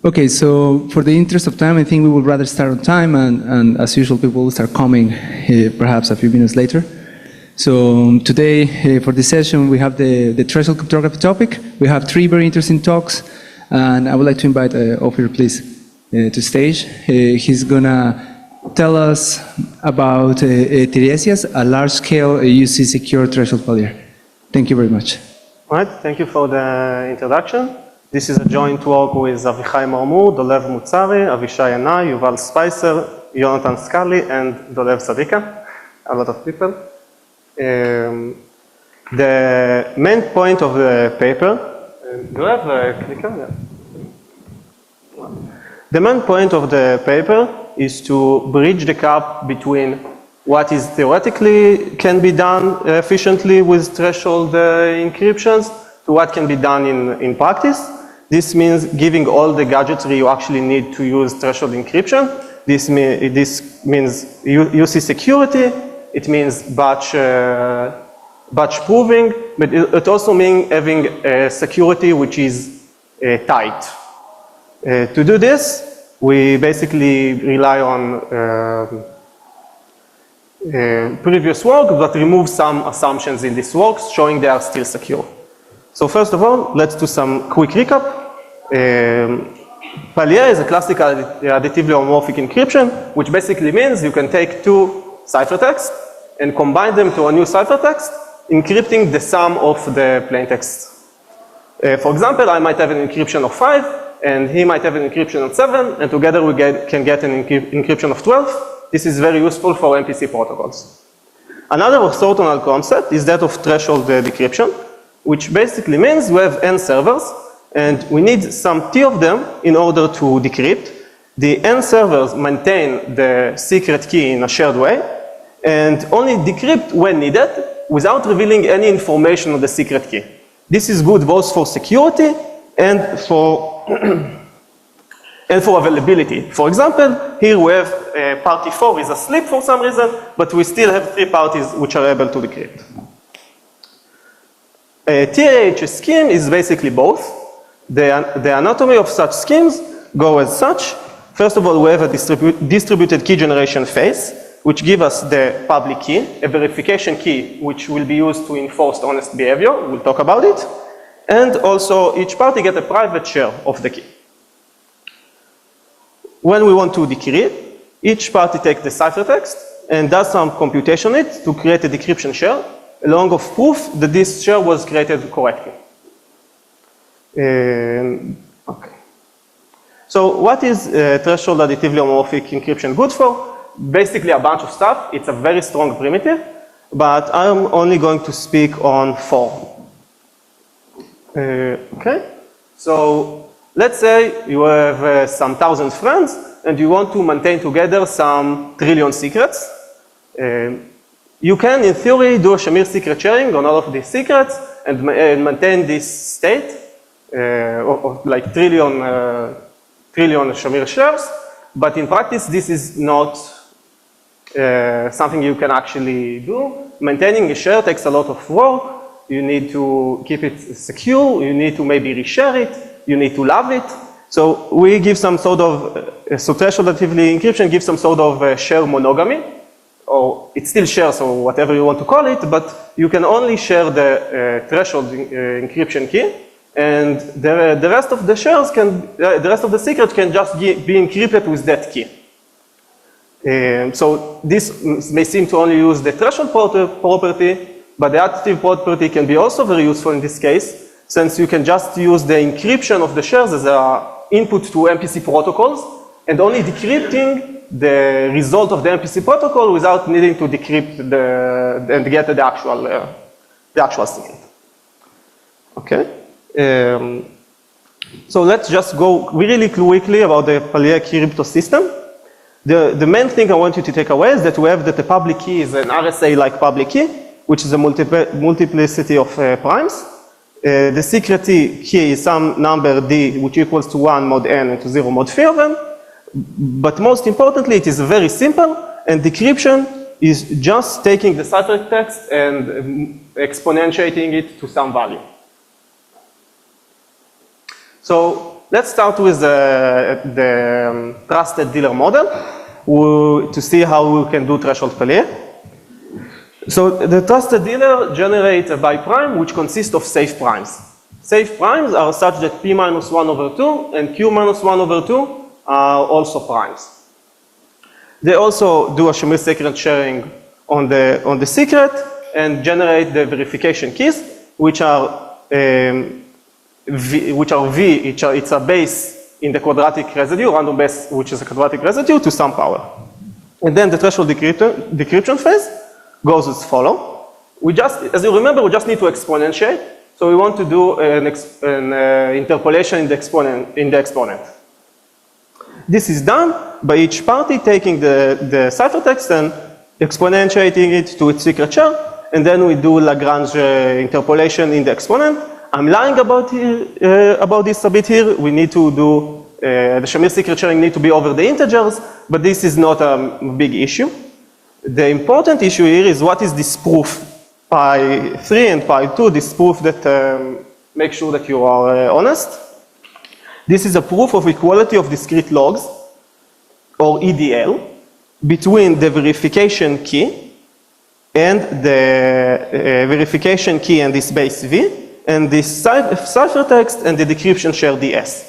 Okay, so for the interest of time, I think we would rather start on time, and as usual, people will start coming perhaps a few minutes later. So today, for this session, we have the threshold cryptography topic. We have 3 very interesting talks, and I would like to invite Ophir, please, to stage. He's gonna tell us about Tiresias, a large-scale UC secure threshold failure. Thank you very much. All right, thank you for the introduction. This is a joint work with Avichai Marmur, Dolev Mutsari, Avishai Anai, Yuval Spicer, Jonathan Scully, and Dolev Sadika, a lot of people. The main point of the paper, do you have a clicker? Yeah. The main point of the paper is to bridge the gap between what is theoretically can be done efficiently with threshold encryptions to what can be done in practice. This means giving all the gadgetry you actually need to use threshold encryption. This means UC security. It means batch proving, but it also means having security which is tight. To do this, we basically rely on previous work that removes some assumptions in this work, showing they are still secure. So first of all, let's do some quick recap. Palier is a classical additively homomorphic encryption, which basically means you can take 2 ciphertexts and combine them to a new ciphertext, encrypting the sum of the plaintext. For example, I might have an encryption of 5, and he might have an encryption of 7, and together we can get an encryption of 12. This is very useful for MPC protocols. Another orthogonal concept is that of threshold decryption, which basically means we have n servers, and we need some T of them in order to decrypt. The n servers maintain the secret key in a shared way, and only decrypt when needed without revealing any information on the secret key. This is good both for security and for availability. For example, here we have party 4 is asleep for some reason, but we still have 3 parties which are able to decrypt. A TAH scheme is basically both. The anatomy of such schemes go as such. First of all, we have a distributed key generation phase, which gives us the public key, a verification key, which will be used to enforce honest behavior. We'll talk about it. And also, each party gets a private share of the key. When we want to decrypt, each party takes the ciphertext and does some computation on it to create a decryption share, along with proof that this share was created correctly. Okay. So what is threshold additively homomorphic encryption good for? Basically a bunch of stuff. It's a very strong primitive, but I'm only going to speak on 4. Okay, so let's say you have some 1,000 friends and you want to maintain together some trillion secrets. You can, in theory, do a Shamir secret sharing on all of these secrets and maintain this state of like trillion Shamir shares, but in practice this is not something you can actually do. Maintaining a share takes a lot of work. You need to keep it secure, you need to maybe reshare it, you need to love it. So we give some sort of, so threshold additively encryption gives some sort of share monogamy, or it's still shares or whatever you want to call it, but you can only share the threshold encryption key, and the rest of the shares can, the rest of the secret can just be encrypted with that key. So this may seem to only use the threshold property, but the additive property can be also very useful in this case, since you can just use the encryption of the shares as an input to MPC protocols, and only decrypting the result of the MPC protocol without needing to decrypt and get the actual secret. Okay. So let's just go really quickly about the Palier crypto system. The main thing I want you to take away is that we have that the public key is an RSA-like public key, which is a multiplicity of primes. The secret key is some number D, which equals to 1 mod n and to 0 mod phi of n. But most importantly, it is very simple, and decryption is just taking the ciphertext and exponentiating it to some value. So let's start with the trusted dealer model to see how we can do threshold failure. So the trusted dealer generates a biprime which consists of safe primes. Safe primes are such that P minus 1 over 2 and Q minus 1 over 2 are also primes. They also do a Shamir secret sharing on the secret and generate the verification keys, which are it's a base in the quadratic residue, random base, which is a quadratic residue, to some power. And then the threshold decryption phase goes as follows. As you remember, we just need to exponentiate. So we want to do an interpolation in the exponent. This is done by each party taking the ciphertext and exponentiating it to its secret share, and then we do Lagrange interpolation in the exponent. I'm lying about this a bit here. We need to do, the Shamir secret sharing need to be over the integers, but this is not a big issue. The important issue here is what is this proof? Pi 3 and pi 2, this proof that makes sure that you are honest. This is a proof of equality of discrete logs, or EDL, between the verification key and the verification key and this base V, and this ciphertext and the decryption share DS.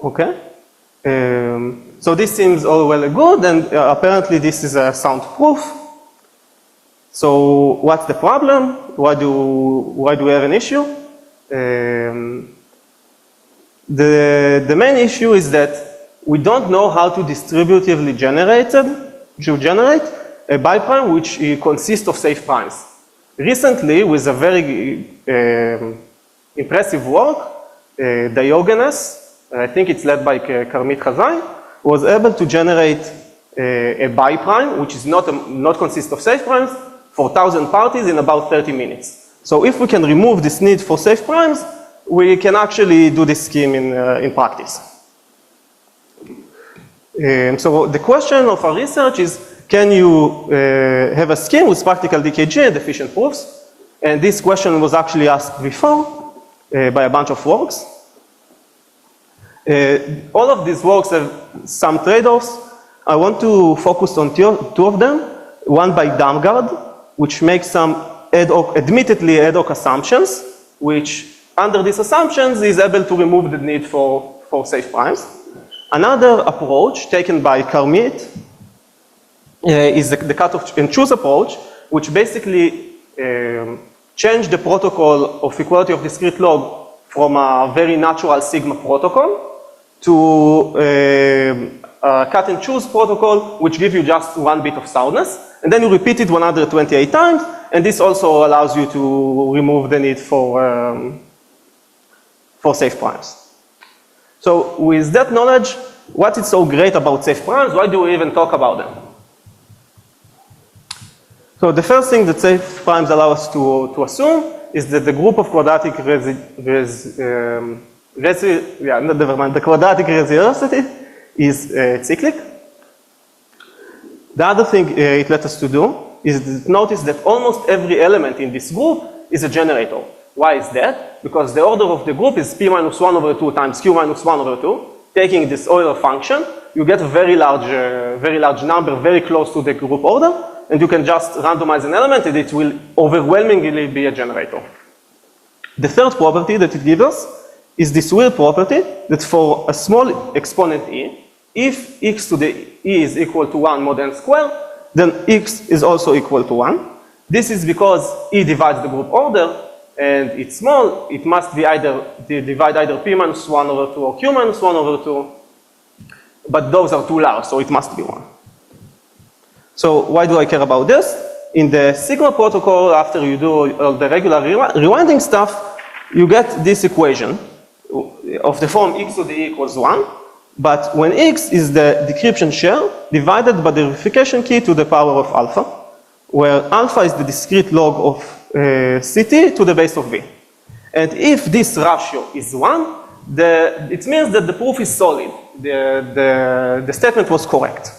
Okay? So this seems all well and good, and apparently this is a sound proof. So what's the problem? Why do we have an issue? The main issue is that we don't know how to distributively generate a biprime which consists of safe primes. Recently, with a very impressive work, Diogenes, I think it's led by Karmit Chazai, was able to generate a biprime which is not consist of safe primes for 1,000 parties in about 30 minutes. So if we can remove this need for safe primes, we can actually do this scheme in practice. So the question of our research is, can you have a scheme with practical DKG and efficient proofs? And this question was actually asked before by a bunch of works. All of these works have some trade-offs. I want to focus on two of them. One by Damgard, which makes some admittedly ad hoc assumptions, which under these assumptions is able to remove the need for safe primes. Another approach taken by Karmit is the cut-off and choose approach, which basically changed the protocol of equality of discrete log from a very natural sigma protocol to a cut and choose protocol, which gives you just one bit of soundness. And then you repeat it 128 times, and this also allows you to remove the need for safe primes. So with that knowledge, what is so great about safe primes? Why do we even talk about them? So the first thing that safe primes allow us to assume is that the group of quadratic the quadratic reciprocity is cyclic. The other thing it lets us to do is notice that almost every element in this group is a generator. Why is that? Because the order of the group is P minus 1 over 2 times Q minus 1 over 2. Taking this Euler function, you get a very large number, very close to the group order, and you can just randomize an element and it will overwhelmingly be a generator. The third property that it gives us is this weird property that for a small exponent e, if x to the e is equal to 1 mod n squared, then x is also equal to 1. This is because e divides the group order, and it's small, it must be divide either p minus 1 over 2 or q minus 1 over 2, but those are too large, so it must be 1. So why do I care about this? In the Sigma protocol, after you do all the regular rewinding stuff, you get this equation of the form x to the e equals 1, but when x is the decryption share divided by the verification key to the power of alpha, where alpha is the discrete log of Ct to the base of V. And if this ratio is 1, it means that the proof is solid. The statement was correct.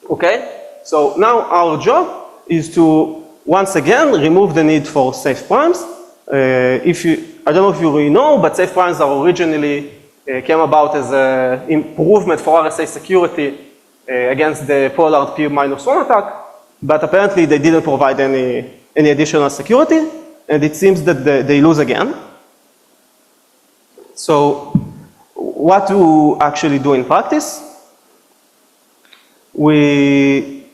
Okay? So now our job is to, once again, remove the need for safe primes. I don't know if you really know, but safe primes are originally came about as an improvement for RSA security against the Pollard P-1 attack, but apparently they didn't provide any additional security, and it seems that they lose again. So what to actually do in practice? We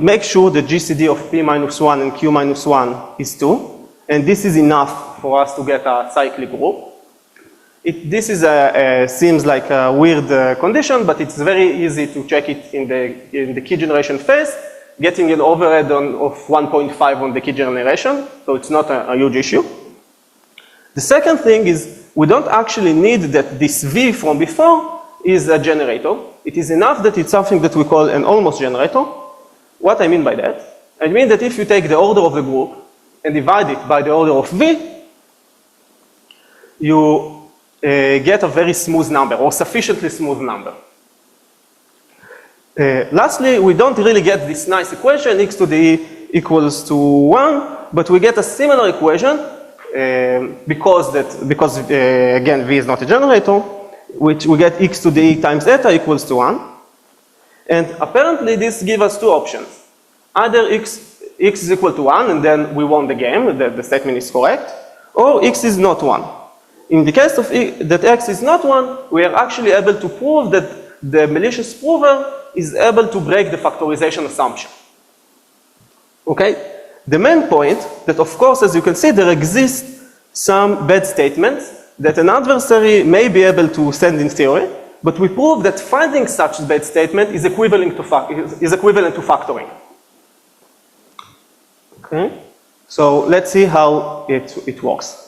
make sure the GCD of P-1 and Q-1 is 2, and this is enough for us to get a cyclic group. This seems like a weird condition, but it's very easy to check it in the key generation phase, getting an overhead of 1.5 on the key generation, so it's not a huge issue. The second thing is we don't actually need that this V from before is a generator. It is enough that it's something that we call an almost generator. What I mean by that? I mean that if you take the order of the group and divide it by the order of V, you get a very smooth number, or sufficiently smooth number. Lastly, we don't really get this nice equation, x to the e equals to 1, but we get a similar equation because again, V is not a generator, which we get x to the e times eta equals to 1. And apparently this gives us two options. Either x is equal to 1, and then we won the game, the statement is correct, or x is not 1. In the case of that x is not 1, we are actually able to prove that the malicious prover is able to break the factorization assumption. Okay? The main point that, of course, as you can see, there exist some bad statements that an adversary may be able to send in theory, but we prove that finding such bad statement is equivalent to factoring. Okay? So let's see how it works.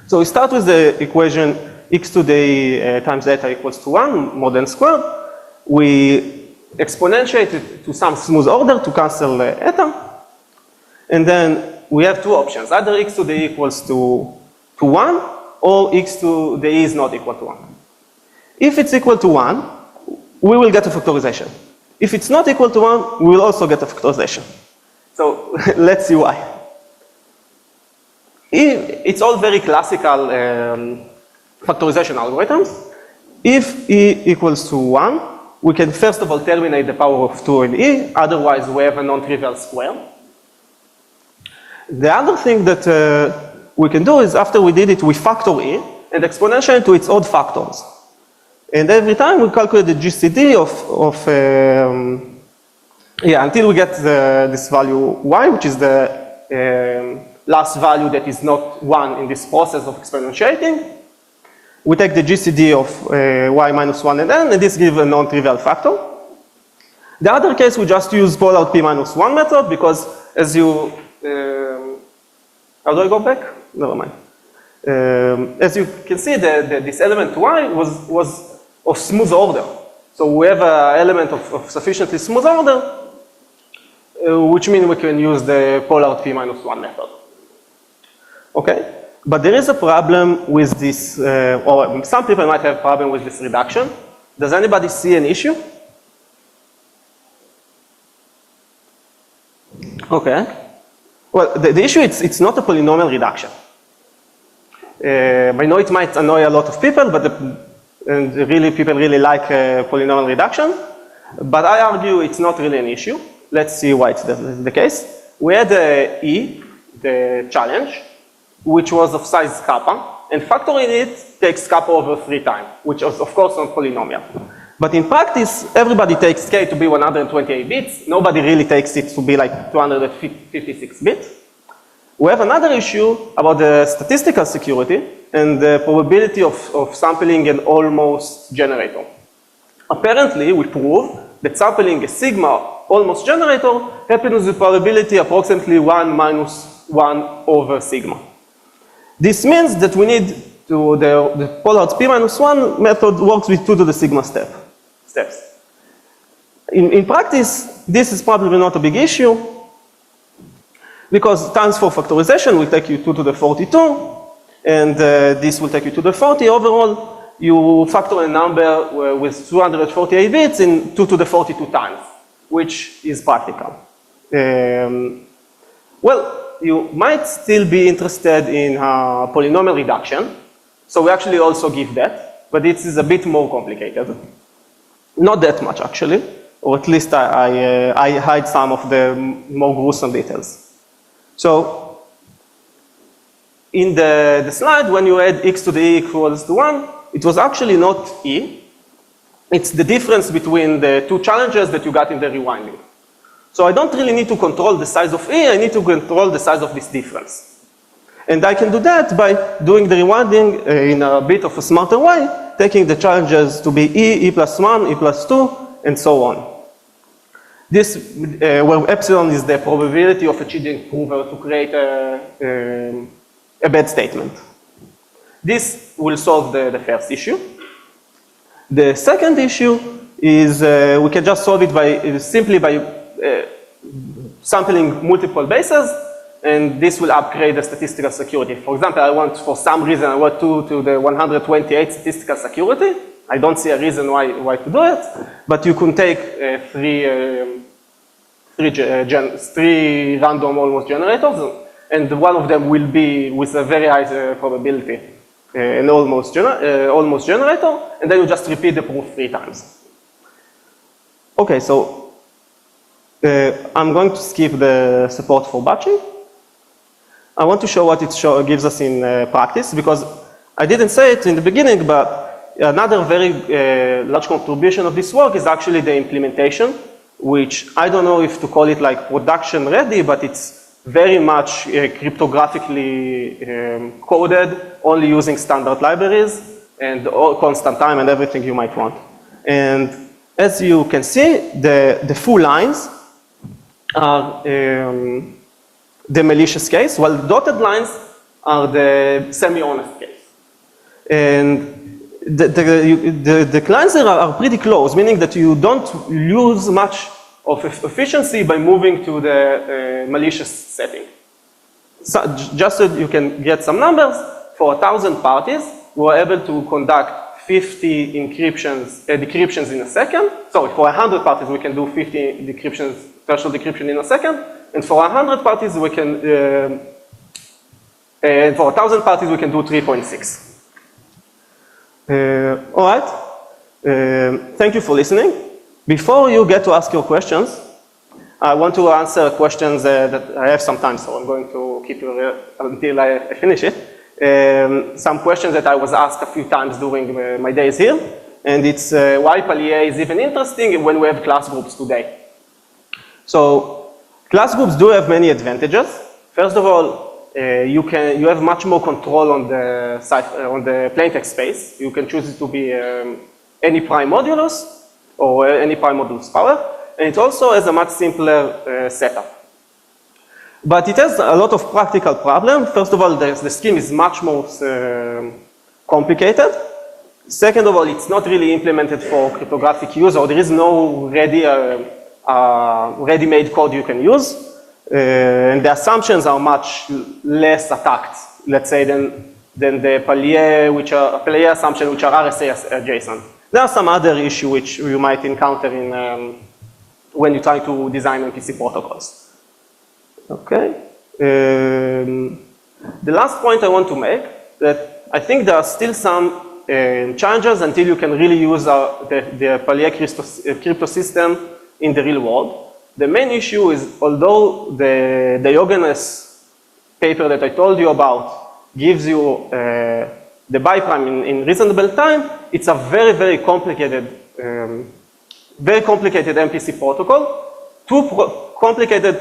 So we start with the equation x to the e times eta equals to 1, more than squared. We exponentiate it to some smooth order to cancel eta. And then we have two options. Either x to the e equals to 1, or x to the e is not equal to 1. If it's equal to 1, we will get a factorization. If it's not equal to 1, we will also get a factorization. So let's see why. It's all very classical factorization algorithms. If e equals to 1, we can first of all terminate the power of 2 in e, otherwise we have a non-trivial square. The other thing that we can do is after we did it, we factor e and exponentiate to its odd factors. And every time we calculate the GCD until we get this value y, which is the last value that is not 1 in this process of exponentiating. We take the GCD of y minus 1 and n, and this gives a non-trivial factor. The other case, we just use Pollard P-1 method because as you, how do I go back? Never mind. As you can see, this element y was of smooth order. So we have an element of sufficiently smooth order, which means we can use the Pollard P-1 method. Okay, but there is a problem with this, or some people might have a problem with this reduction. Does anybody see an issue? Okay. Well, the issue is it's not a polynomial reduction. I know it might annoy a lot of people, but people really like polynomial reduction. But I argue it's not really an issue. Let's see why it's the case. We had E, the challenge, which was of size kappa, and factoring it takes kappa over 3 times, which is of course not polynomial. But in practice, everybody takes k to be 128 bits. Nobody really takes it to be like 256 bits. We have another issue about the statistical security and the probability of sampling an almost generator. Apparently, we prove that sampling a sigma almost generator happens with probability approximately 1 minus 1 over sigma. This means that we need to, the Pollard P-1 method works with 2 to the sigma steps. In practice, this is probably not a big issue because times 4 factorization will take you 2 to the 42, and this will take you to the 40. Overall, you factor a number with 248 bits in 2 to the 42 times, which is practical. Well, you might still be interested in polynomial reduction. So we actually also give that, but it is a bit more complicated. Not that much, actually, or at least I hide some of the more gruesome details. So in the slide, when you add x to the e equals to 1, it was actually not e. It's the difference between the two challenges that you got in the rewinding. So I don't really need to control the size of e, I need to control the size of this difference. And I can do that by doing the rewinding in a bit of a smarter way, taking the challenges to be e plus 1, e plus 2, and so on. This, where epsilon is the probability of a cheating prover to create a bad statement. This will solve the first issue. The second issue is we can just solve it simply by sampling multiple bases, and this will upgrade the statistical security. For example, I want, for some reason, I want to the 128 statistical security. I don't see a reason why to do it, but you can take three random almost generators, and one of them will be with a very high probability, an almost generator, and then you just repeat the proof 3 times. Okay, so I'm going to skip the support for batching. I want to show what it gives us in practice, because I didn't say it in the beginning, but another very large contribution of this work is actually the implementation, which I don't know if to call it like production ready, but it's very much cryptographically coded, only using standard libraries and constant time and everything you might want. And as you can see, the full lines are the malicious case, while the dotted lines are the semi-honest case. And the lines there are pretty close, meaning that you don't lose much of efficiency by moving to the malicious setting. So just so you can get some numbers, for 1,000 parties, we were able to conduct 50 decryptions in a second. Sorry, for 100 parties, we can do 50 decryptions, threshold decryption in a second. And for 100 parties, we can, and for 1,000 parties, we can do 3.6. All right, thank you for listening. Before you get to ask your questions, I want to answer questions that I have some time, so I'm going to keep you until I finish it. Some questions that I was asked a few times during my days here, and it's why Palier is even interesting when we have class groups today. So class groups do have many advantages. First of all, you have much more control on the plaintext space. You can choose it to be any prime modulus or any prime modulus power, and it also has a much simpler setup. But it has a lot of practical problems. First of all, the scheme is much more complicated. Second of all, it's not really implemented for cryptographic use, or there is no ready-made code you can use. And the assumptions are much less attacked, let's say, than the Palier assumption, which are RSA adjacent. There are some other issues which you might encounter when you try to design MPC protocols. Okay. The last point I want to make, that I think there are still some challenges until you can really use the Palier crypto system in the real world. The main issue is, although the Diogenes paper that I told you about gives you the biprime in reasonable time, it's a very, very complicated MPC protocol. Too complicated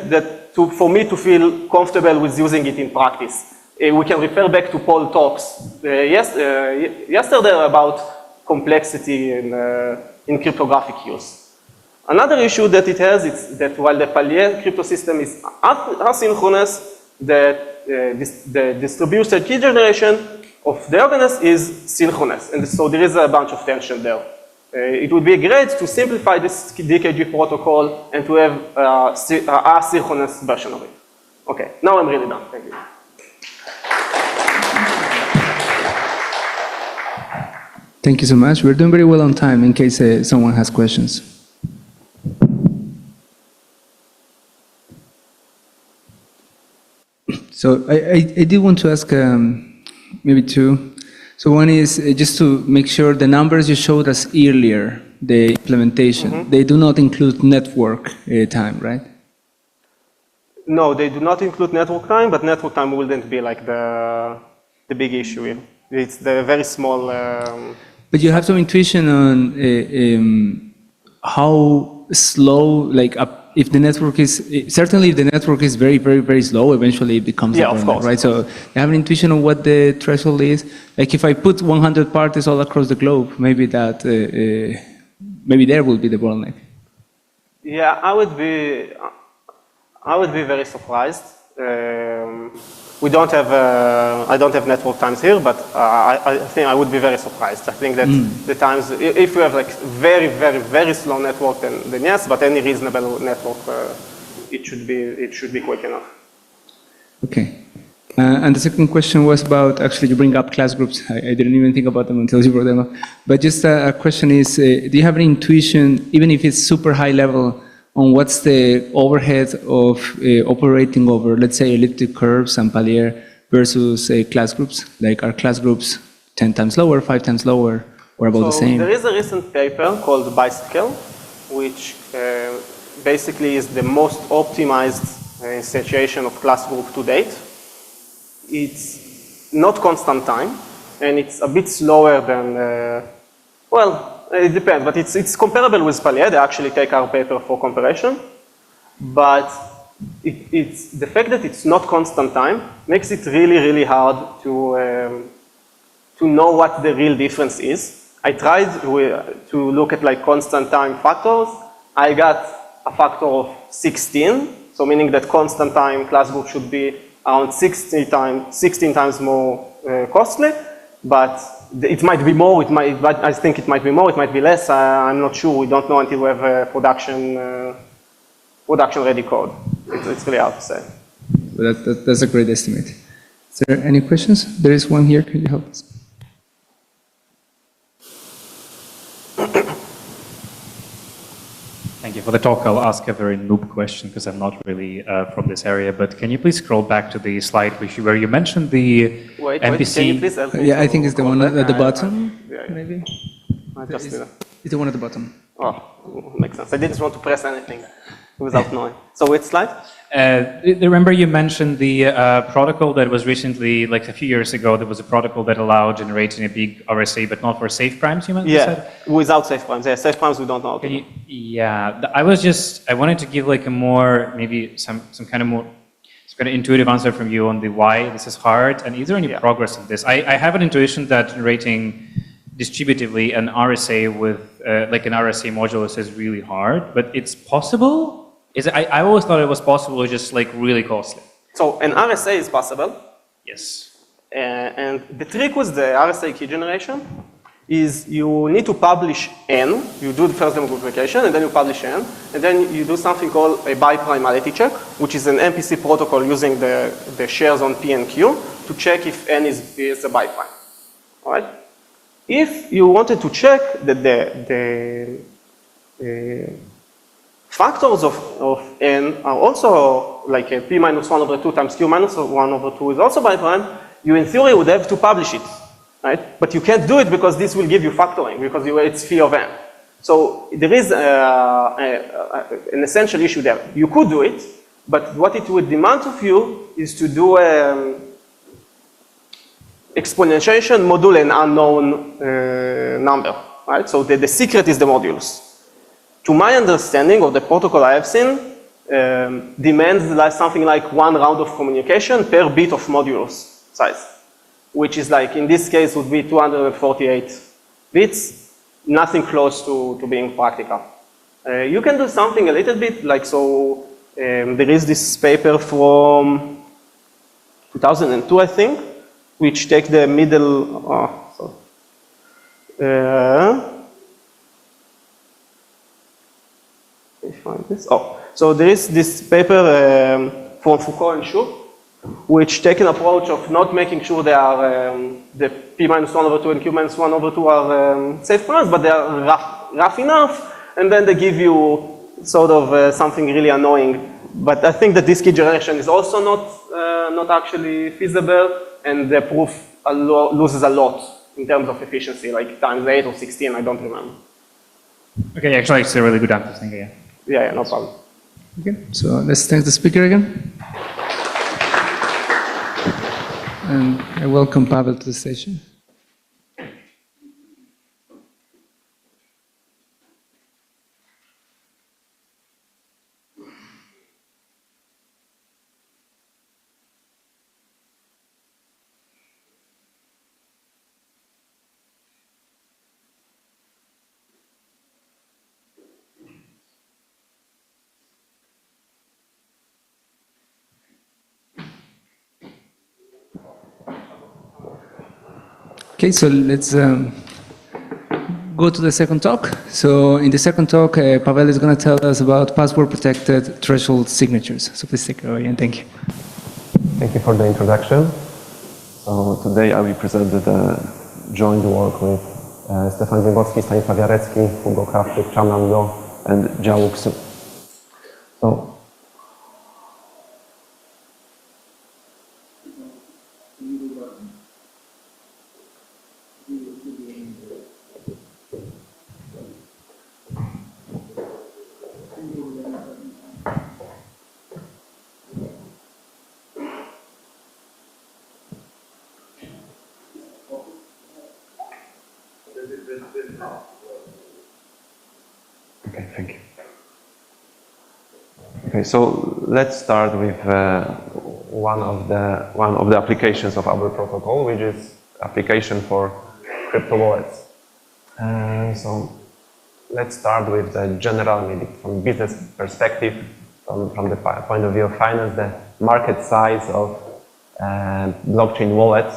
for me to feel comfortable with using it in practice. We can refer back to Paul talks yesterday about complexity in cryptographic use. Another issue that it has is that while the Palier crypto system is asynchronous, the distributed key generation of Diogenes is synchronous, and so there is a bunch of tension there. It would be great to simplify this DKG protocol and to have an asynchronous version of it. Okay, now I'm really done. Thank you. Thank you so much. We're doing very well on time in case someone has questions. So I did want to ask maybe two. So one is just to make sure the numbers you showed us earlier, the implementation, they do not include network time, right? No, they do not include network time, but network time wouldn't be like the big issue here. It's the very small. But you have some intuition on how slow, like if the network is, certainly if the network is very, very, very slow, eventually it becomes a bottleneck, right? So you have an intuition on what the threshold is. Like if I put 100 parties all across the globe, maybe that, maybe there will be the bottleneck. Yeah, I would be very surprised. We don't have, I don't have network times here, but I think I would be very surprised. I think that the times, if you have like very, very, very slow network, then yes, but any reasonable network, it should be quick enough. Okay. And the second question was about, actually you bring up class groups. I didn't even think about them until you brought them up. But just a question is, do you have any intuition, even if it's super high level, on what's the overhead of operating over, let's say, elliptic curves and Palier versus class groups? Like are class groups 10 times lower, 5 times lower, or about the same? There is a recent paper called Bicycle, which basically is the most optimized instantiation of class group to date. It's not constant time, and it's a bit slower than, well, it depends, but it's comparable with Palier. They actually take our paper for comparison. But it's the fact that it's not constant time makes it really, really hard to know what the real difference is. I tried to look at like constant time factors. I got a factor of 16, so meaning that constant time class group should be around 16 times more costly, but it might be more, but I think it might be more, it might be less, I'm not sure, we don't know until we have a production ready code. It's really hard to say. Well, that's a great estimate. Is there any questions? There is one here, can you help us? Thank you for the talk. I'll ask a very noob question because I'm not really from this area, but can you please scroll back to the slide where you mentioned the MPC? Can you please help me? Yeah, I think it's the one at the bottom, yeah. maybe? It's the one at the bottom. Oh, makes sense. I didn't want to press anything without knowing. So which slide? Remember you mentioned the protocol that was recently, like a few years ago, there was a protocol that allowed generating a big RSA, but not for safe primes, you said? Without safe primes. Yeah, safe primes we don't know. I wanted to give like a more, maybe some kind of intuitive answer from you on the why this is hard, and is there any progress in this? I have an intuition that generating distributively an RSA with like an RSA modulus is really hard, but it's possible? I always thought it was possible, just like really costly. So an RSA is possible. Yes. And the trick with the RSA key generation is you need to publish n. You do the first multiplication, and then you publish n, and then you do something called a biprimality check, which is an MPC protocol using the shares on P and Q to check if n is a biprime. All right. If you wanted to check that the factors of n are also like a p minus 1 over 2 times q minus 1 over 2 is also biprime, you in theory would have to publish it, right? But you can't do it because this will give you factoring, because it's phi of n. So there is an essential issue there. You could do it, but what it would demand of you is to do exponentiation module an unknown number, right? So the secret is the modulus. To my understanding of the protocol I have seen, demands like something like 1 round of communication per bit of modulus size, which is like, in this case, would be 248 bits, nothing close to being practical. You can do something a little bit like, so there is this paper from 2002, I think, which take the middle, find this. So there is this paper from Foucault and Schupp, which take an approach of not making sure they are the p minus 1 over 2 and q minus 1 over 2 are safe primes, but they are rough enough, and then they give you sort of something really annoying But I think that this key generation is also not actually feasible, and the proof loses a lot in terms of efficiency, like times 8 or 16, I don't remember. Okay, actually, it's a really good answer. Thank you. Yeah, no problem. Okay, so let's thank the speaker again. And I welcome Pavel to the station. Okay, so let's go to the second talk. So in the second talk, Pavel is going to tell us about password-protected threshold signatures. So please take it away, and thank you. Thank you for the introduction. So today I will present the joint work with Stefan Ziembowski, Stanisław Jarecki, Hugo Krawczyk, Chaman Lo, and Jiawuk Su. So, okay, thank you. Okay, so let's start with one of the applications of our protocol, which is application for crypto wallets. So let's start with the general, maybe from business perspective, from the point of view of finance. The market size of blockchain wallets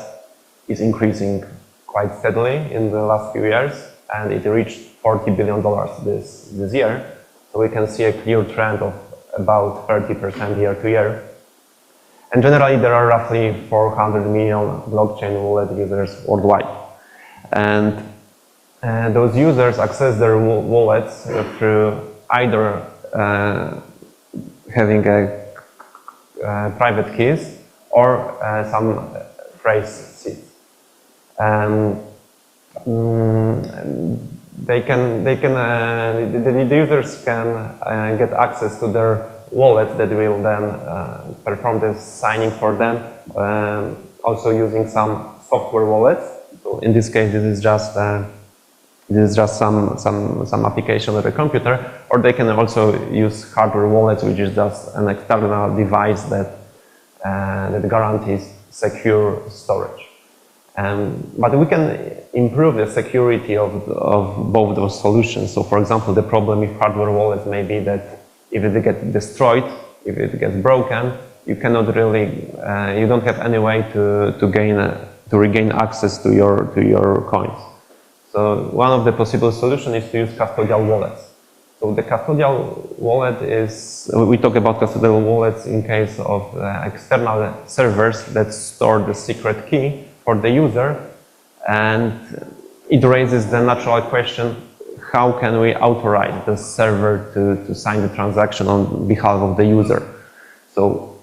is increasing quite steadily in the last few years, and it reached $40 billion this year. So we can see a clear trend of about 30% year to year. And generally, there are roughly 400 million blockchain wallet users worldwide. And those users access their wallets through either having private keys or some phrase seeds. The users can get access to their wallet that will then perform the signing for them, also using some software wallets. So in this case, this is just some application on the computer, or they can also use hardware wallets, which is just an external device that guarantees secure storage. But we can improve the security of both those solutions. So, for example, the problem with hardware wallets may be that if it gets destroyed, if it gets broken, you cannot really, you don't have any way to regain access to your coins. So, one of the possible solutions is to use custodial wallets. So, the custodial wallet is, we talk about custodial wallets in case of external servers that store the secret key for the user, and it raises the natural question, how can we authorize the server to sign the transaction on behalf of the user? So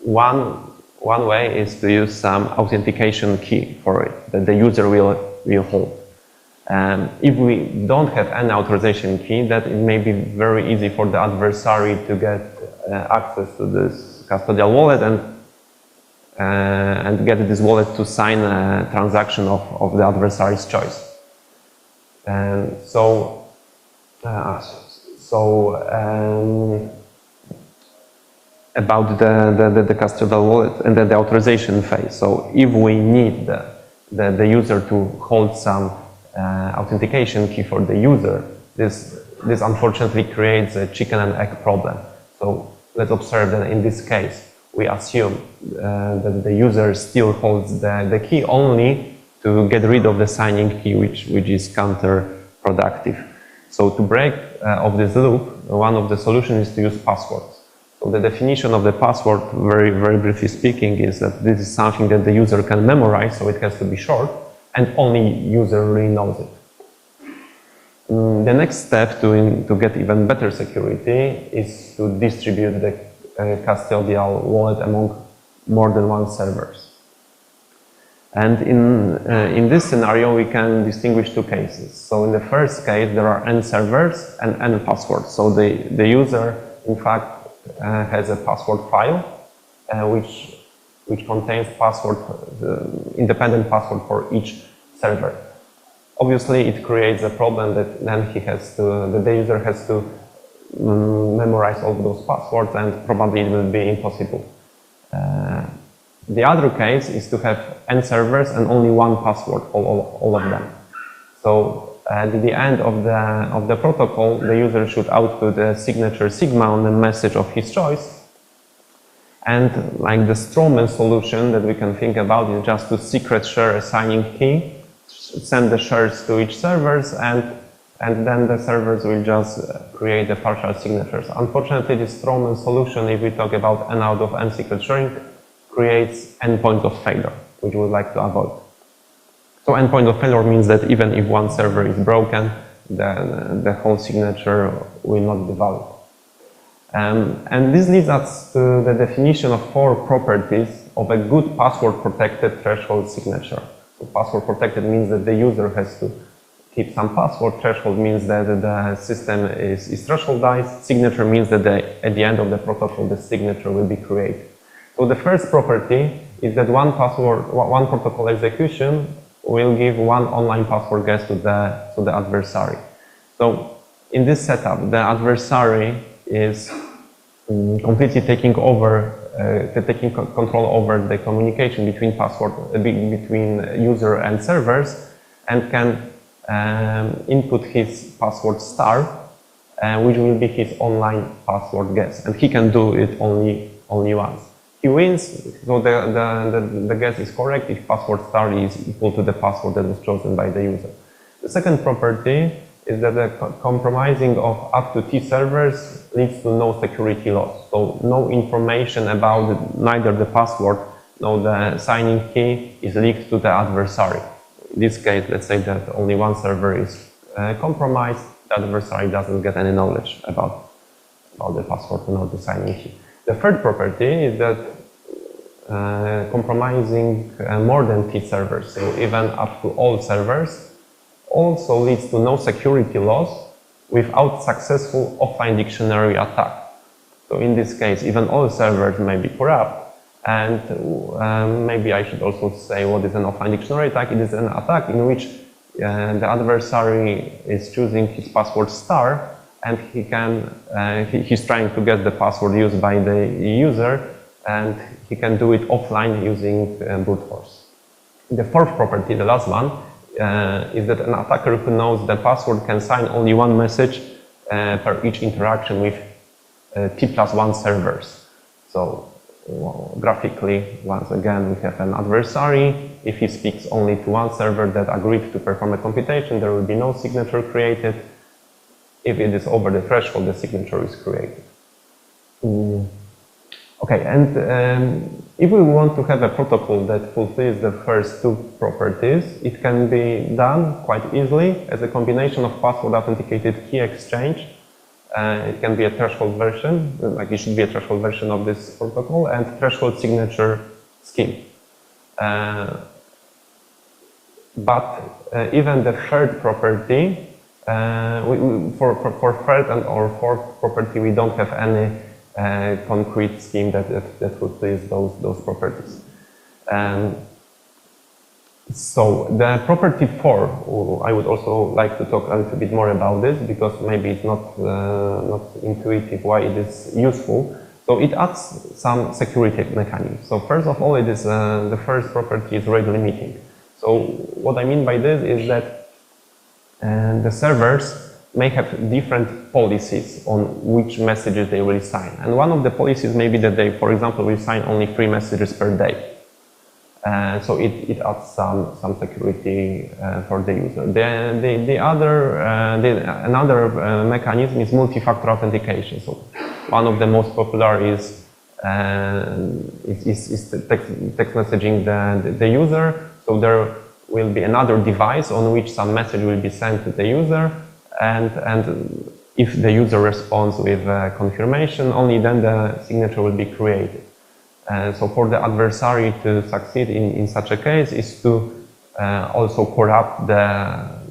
one way is to use some authentication key for it that the user will hold. And if we don't have any authorization key, that it may be very easy for the adversary to get access to this custodial wallet and get this wallet to sign a transaction of the adversary's choice. And about the custodial wallet and the authorization phase. So if we need the user to hold some authentication key for the user, this unfortunately creates a chicken and egg problem. So let's observe that in this case, we assume that the user still holds the key only to get rid of the signing key, which is counterproductive. So to break of this loop, one of the solutions is to use passwords. So the definition of the password, very, very briefly speaking, is that this is something that the user can memorize, so it has to be short, and only user really knows it. The next step to get even better security is to distribute the custodial wallet among more than one servers. And in this scenario, we can distinguish two cases. So in the first case, there are n servers and n passwords. So the user, in fact, has a password file, which contains independent password for each server. Obviously, it creates a problem that then the user has to memorize all those passwords, and probably it will be impossible. The other case is to have n servers and only one password, all of them. So at the end of the protocol, the user should output a signature sigma on the message of his choice. And like the strawman solution that we can think about is just to secret share a signing key, send the shares to each servers, and then the servers will just create the partial signatures. Unfortunately, this strawman solution, if we talk about n out of n secret sharing, creates n point of failure, which we would like to avoid. So n point of failure means that even if one server is broken, the whole signature will not be valid. And this leads us to the definition of 4 properties of a good password-protected threshold signature. So password-protected means that the user has to keep some password. Threshold means that the system is thresholdized. Signature means that at the end of the protocol, the signature will be created. So the first property is that one protocol execution will give one online password guess to the adversary. So in this setup, the adversary is completely taking control over the communication between between user and servers, and can input his password star, which will be his online password guess, and he can do it only once. He wins, so the guess is correct if password star is equal to the password that was chosen by the user. The second property is that the compromising of up to T servers leads to no security loss. So no information about neither the password nor the signing key is leaked to the adversary. In this case, let's say that only one server is compromised, the adversary doesn't get any knowledge about the password nor the signing key. The third property is that compromising more than T servers, so even up to all servers, also leads to no security loss without successful offline dictionary attack. So in this case, even all servers may be corrupt, and maybe I should also say what is an offline dictionary attack. It is an attack in which the adversary is choosing his password star, and he's trying to get the password used by the user, and he can do it offline using brute force. The fourth property, the last one, is that an attacker who knows the password can sign only one message per each interaction with T+1 servers. So graphically, once again, we have an adversary. If he speaks only to one server that agreed to perform a computation, there will be no signature created. If it is over the threshold, the signature is created. Okay, and if we want to have a protocol that fulfills the first two properties, it can be done quite easily as a combination of password authenticated key exchange. It can be a threshold version, like it should be a threshold version of this protocol, and threshold signature scheme. But even the third property, for third and or fourth property, we don't have any concrete scheme that fulfills those properties. So the property 4, I would also like to talk a little bit more about this, because maybe it's not intuitive why it is useful. So it adds some security mechanisms. So first of all, it is the first property is rate limiting. So what I mean by this is that the servers may have different policies on which messages they will sign. And one of the policies may be that they, for example, will sign only 3 messages per day. So it adds some security for the user. Another mechanism is multi-factor authentication. So one of the most popular is text messaging the user. So there will be another device on which some message will be sent to the user, and if the user responds with confirmation, only then the signature will be created. So for the adversary to succeed in such a case is to also corrupt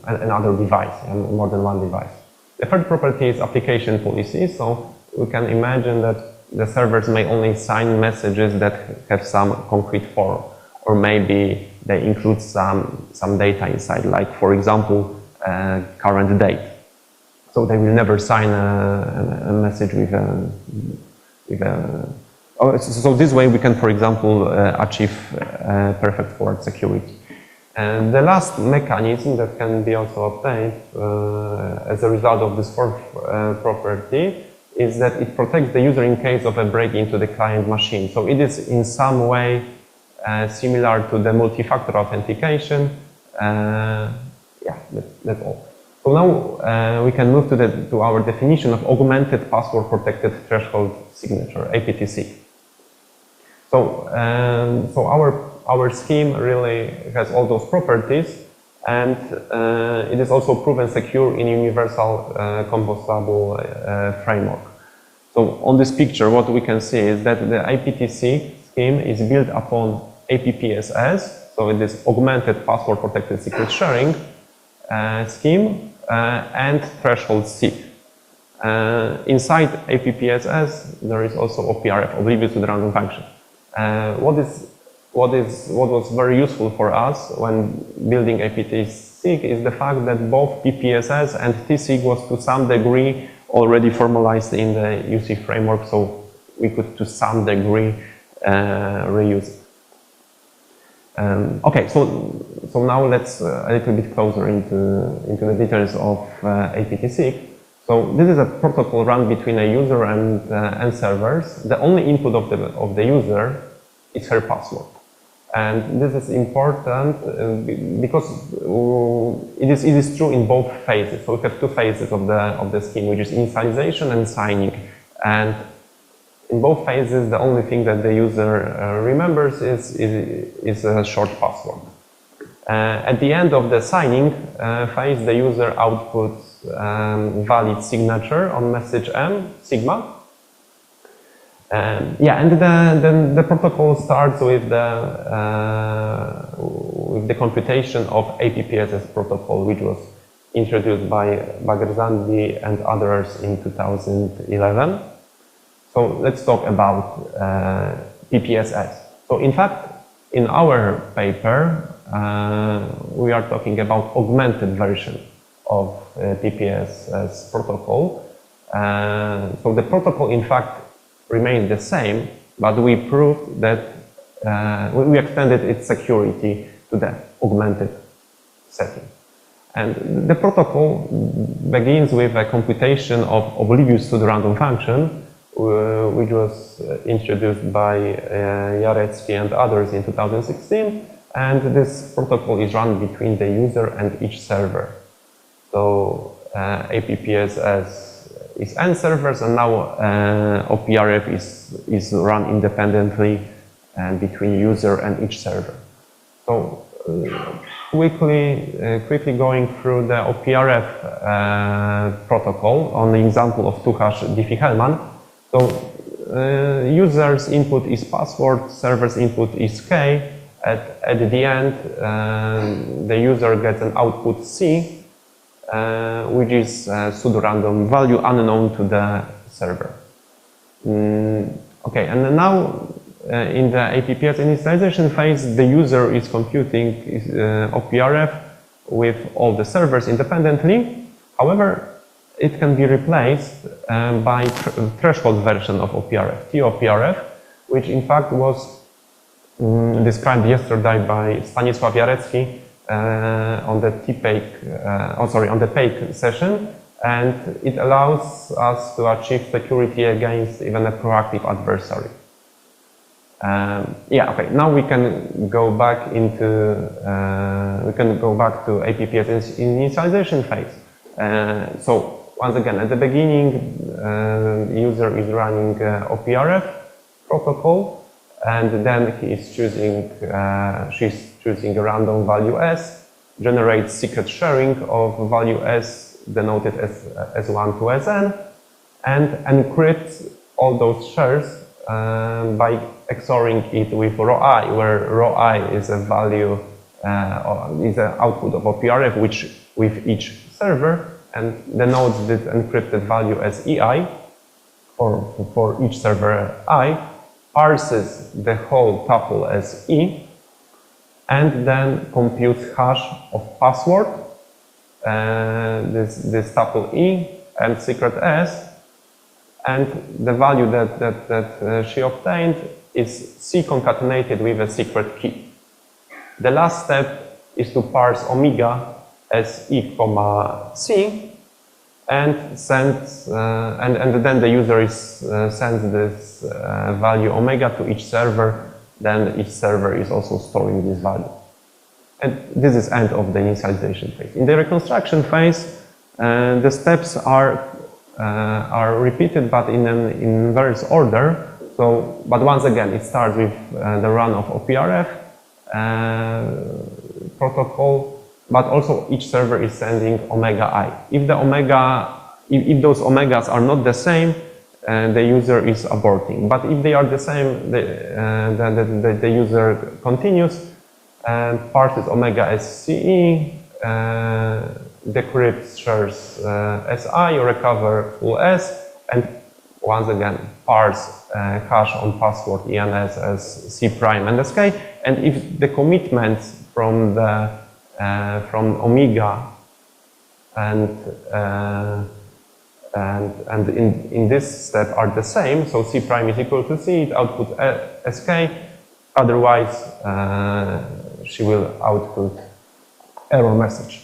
another device, more than one device. The third property is application policy. So we can imagine that the servers may only sign messages that have some concrete form, or maybe they include some data inside, like for example, current date. So they will never sign a message with a so this way we can, for example, achieve perfect forward security. And the last mechanism that can be also obtained as a result of this fourth property is that it protects the user in case of a break into the client machine. So it is in some way similar to the multi-factor authentication. Yeah, that's all. So now we can move to our definition of augmented password protected threshold signature, APTC. So, so our scheme really has all those properties, and it is also proven secure in universal composable framework. So on this picture, what we can see is that the APTC scheme is built upon APPSS, so it is augmented password protected secret sharing scheme and threshold SIG. Inside APPSS, there is also OPRF, oblivious to the random function. What was very useful for us when building APTC is the fact that both PPSS and TSIG was to some degree already formalized in the UC framework, so we could to some degree reuse it. Okay, so now let's a little bit closer into the details of APTC. So this is a protocol run between a user and servers. The only input of the user is her password, and this is important because it is true in both phases. So we have two phases of the scheme, which is initialization and signing, and in both phases, the only thing that the user remembers is a short password. At the end of the signing phase, the user outputs valid signature on message M, sigma. Yeah, and then the protocol starts with the computation of APPSS protocol, which was introduced by Bagherzandi and others in 2011. So let's talk about PPSS. So in fact, in our paper, we are talking about augmented version of PPSS protocol. So the protocol, in fact, remained the same, but we proved that we extended its security to the augmented setting. And the protocol begins with a computation of oblivious to the random function, which was introduced by Jarecki and others in 2016. And this protocol is run between the user and each server. So APPSS is N servers, and now OPRF is run independently and between user and each server. So quickly going through the OPRF protocol on the example of 2-hash Diffie-Hellman. So user's input is password, server's input is K. At the end, the user gets an output C, which is a pseudo-random value unknown to the server. Okay, and now in the APPS initialization phase, the user is computing OPRF with all the servers independently. However, it can be replaced by threshold version of OPRF, TOPRF, which in fact was described yesterday by Stanisław Jarecki on the on the PAKE session, and it allows us to achieve security against even a proactive adversary. Yeah, okay. Now we can go back into to APPS initialization phase. So once again, at the beginning, user is running OPRF protocol, and then she's choosing a random value S, generates secret sharing of value S denoted as S1 to Sn, and encrypts all those shares by XORing it with rho I, where rho I is a value, is an output of OPRF, which with each server, and denotes this encrypted value as EI, or for each server I, parses the whole tuple as E, and then computes hash of password, this tuple E and secret S, and the value that she obtained is C concatenated with a secret key. The last step is to parse omega as E, C, and sends, and then the user sends this value omega to each server. Then each server is also storing this value. And this is end of the initialization phase. In the reconstruction phase, the steps are repeated, but in inverse order. So, but once again, it starts with the run of OPRF protocol, but also each server is sending omega I. If the if those omegas are not the same, the user is aborting. But if they are the same, the user continues and parses omega as CE, decrypts shares SI, recover full S, and once again parse hash on password ENS as C prime and SK. And if the commitments from omega and in this step are the same, so C prime is equal to C, it outputs SK, otherwise she will output error message.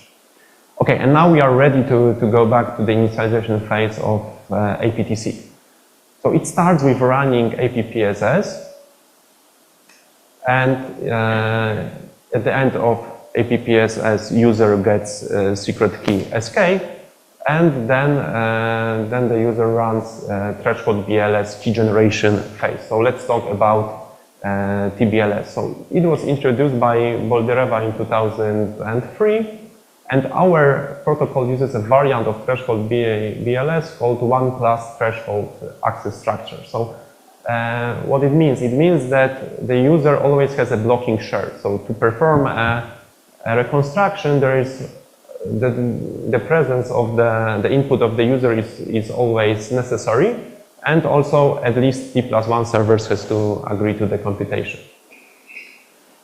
Okay, and now we are ready to go back to the initialization phase of APTC. So it starts with running APPSS, and at the end of APPSS, user gets secret key SK, and then the user runs threshold BLS key generation phase. So let's talk about TBLS. So it was introduced by Boldereva in 2003, and our protocol uses a variant of threshold BLS called 1+ threshold access structure. So what it means that the user always has a blocking share. So to perform a reconstruction, there is the presence of the input of the user is always necessary, and also at least T+1 servers has to agree to the computation.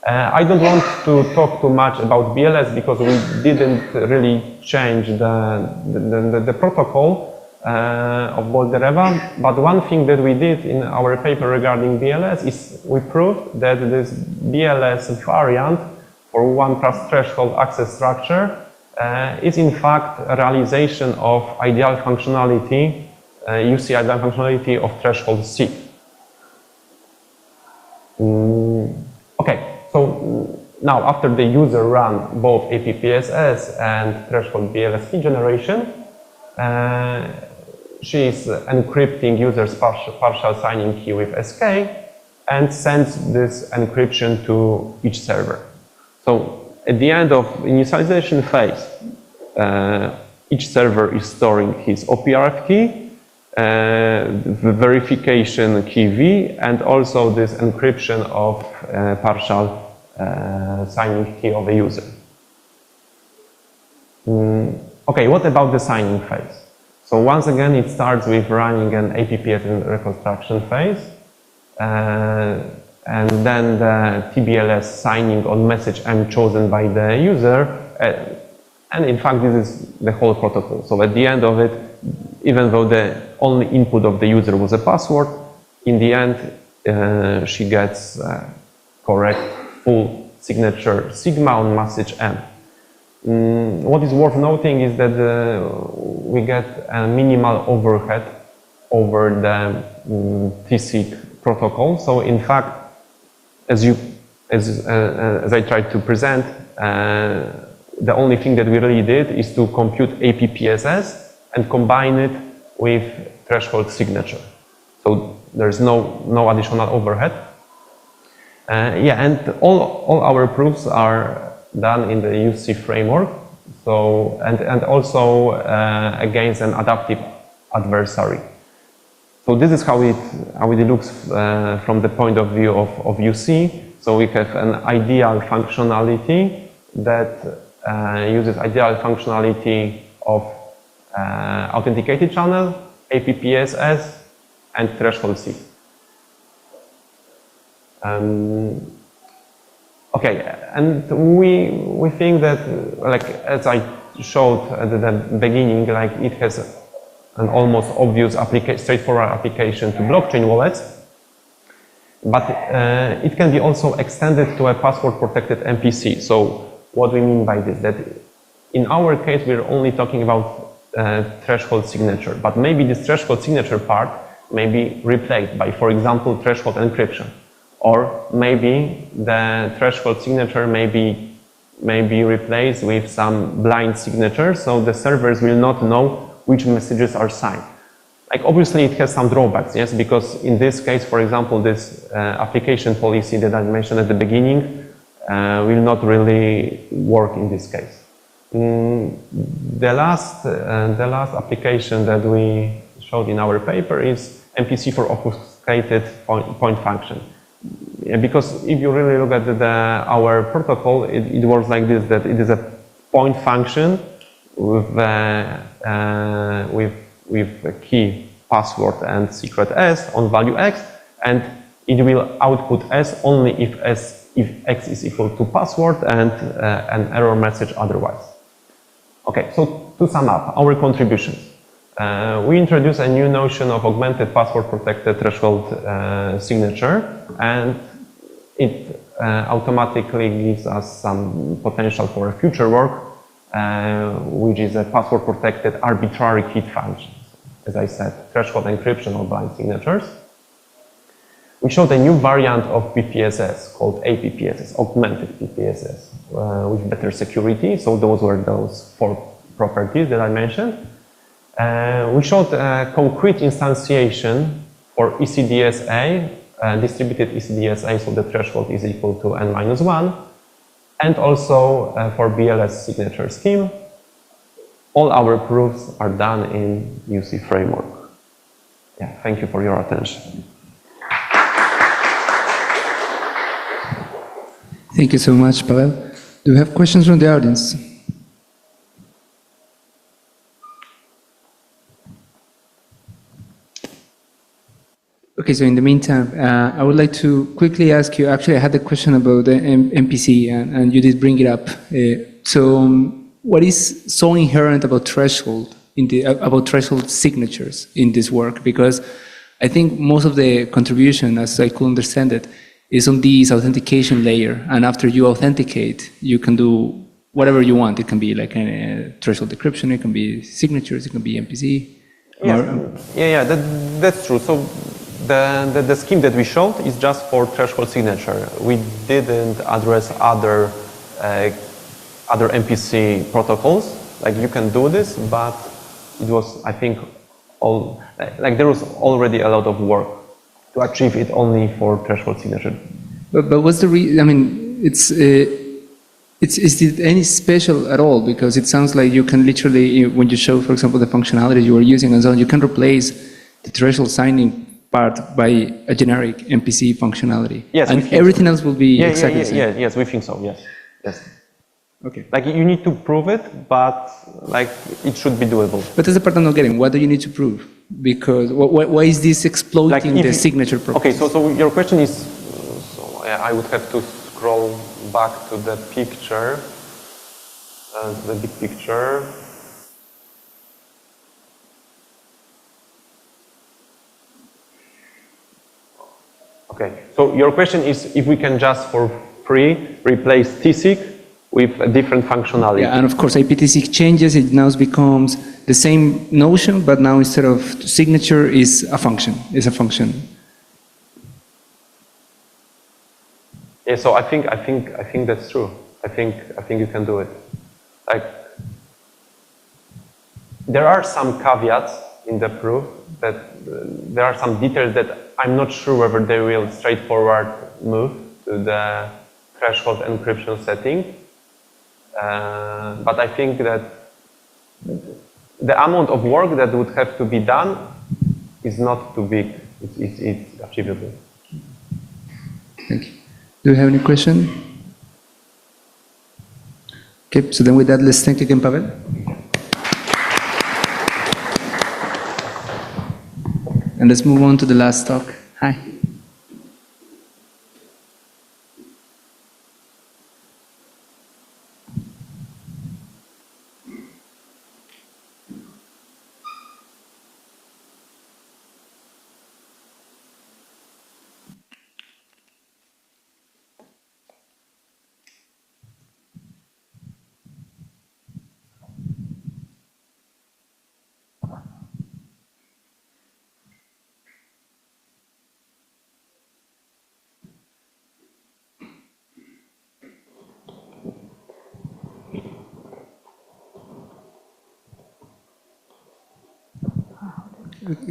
I don't want to talk too much about BLS because we didn't really change the protocol of Boldereva, but one thing that we did in our paper regarding BLS is we proved that this BLS variant for 1+ threshold access structure is in fact a realization of ideal functionality, UC ideal functionality of threshold C. Okay, so now after the user run both APPSS and threshold BLS key generation, she is encrypting user's partial signing key with SK and sends this encryption to each server. So at the end of initialization phase, each server is storing his OPRF key, the verification key V, and also this encryption of partial signing key of a user. Okay, what about the signing phase? So once again, it starts with running an APPS reconstruction phase, and then the TBLS signing on message M chosen by the user, and in fact this is the whole protocol. So at the end of it, even though the only input of the user was a password, in the end she gets correct full signature sigma on message M. What is worth noting is that we get a minimal overhead over the TSIG protocol. So in fact, as I tried to present, the only thing that we really did is to compute APPSS and combine it with threshold signature. So there's no additional overhead. Yeah, and all our proofs are done in the UC framework. So, and also against an adaptive adversary. So this is how it looks from the point of view of UC. So we have an ideal functionality that uses ideal functionality of authenticated channel, APPSS, and threshold C. Okay, and we think that, like as I showed at the beginning, like it has an almost obvious straightforward application to blockchain wallets, but it can be also extended to a password-protected MPC. So what we mean by this, that in our case we're only talking about threshold signature, but maybe this threshold signature part may be replaced by, for example, threshold encryption. Or maybe the threshold signature may be replaced with some blind signature, so the servers will not know which messages are signed. Like obviously it has some drawbacks, yes, because in this case, for example, this application policy that I mentioned at the beginning will not really work in this case. The last application that we showed in our paper is MPC for obfuscated point function. Because if you really look at our protocol, it works like this, that it is a point function with a key, password, and secret S on value X, and it will output S only if X is equal to password and an error message otherwise. Okay, so to sum up, our contributions. We introduce a new notion of augmented password-protected threshold signature, and it automatically gives us some potential for future work, which is a password-protected arbitrary key function. As I said, threshold encryption or blind signatures. We showed a new variant of PPSS called APPSS, augmented PPSS, with better security. So those were those 4 properties that I mentioned. We showed a concrete instantiation for ECDSA, distributed ECDSA, so the threshold is equal to n-1, and also for BLS signature scheme. All our proofs are done in UC framework. Yeah, thank you for your attention. Thank you so much, Pavel. Do we have questions from the audience? Okay, so in the meantime, I would like to quickly ask you, actually I had a question about the MPC and you did bring it up. What is so inherent about threshold, about threshold signatures in this work? Because I think most of the contribution, as I could understand it, is on this authentication layer, and after you authenticate, you can do whatever you want. It can be like a threshold decryption, it can be signatures, it can be MPC. Yeah, that's true. So the scheme that we showed is just for threshold signature. We didn't address other MPC protocols. Like you can do this, but it was, I think, there was already a lot of work to achieve it only for threshold signature. But what's the reason? I mean, is it any special at all? Because it sounds like you can literally, when you show, for example, the functionality you were using and so on, you can replace the threshold signing part by a generic MPC functionality. Yes, and everything else will be exactly the same. Yes, we think so. Yes. Okay. Like you need to prove it, but like it should be doable. But that's the part I'm not getting. What do you need to prove? Because why is this exploiting the signature process? Okay, so your question is, I would have to scroll back to the picture, the big picture. Okay, so your question is if we can just for free replace TSIG with a different functionality. Yeah, and of course IPTSIG changes, it now becomes the same notion, but now instead of signature is a function, Yeah, so I think that's true. I think you can do it. Like there are some caveats in the proof that there are some details that I'm not sure whether they will straightforward move to the threshold encryption setting. But I think that the amount of work that would have to be done is not too big. It's achievable. Thank you. Do you have any question? Okay, so then with that, let's thank again Pavel. And let's move on to the last talk. Hi.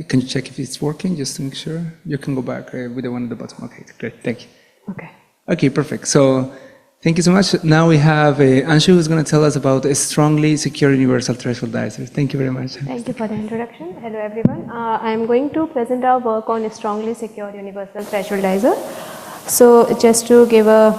Can you check if it's working, just to make sure? You can go back with the one at the bottom. Okay, great, thank you. Okay. Okay, perfect. So, thank you so much. Now we have Anshu who's going to tell us about a strongly secure universal thresholdizer. Thank you very much. Thank you for the introduction. Hello everyone. I am going to present our work on a strongly secure universal thresholdizer. So, just to give a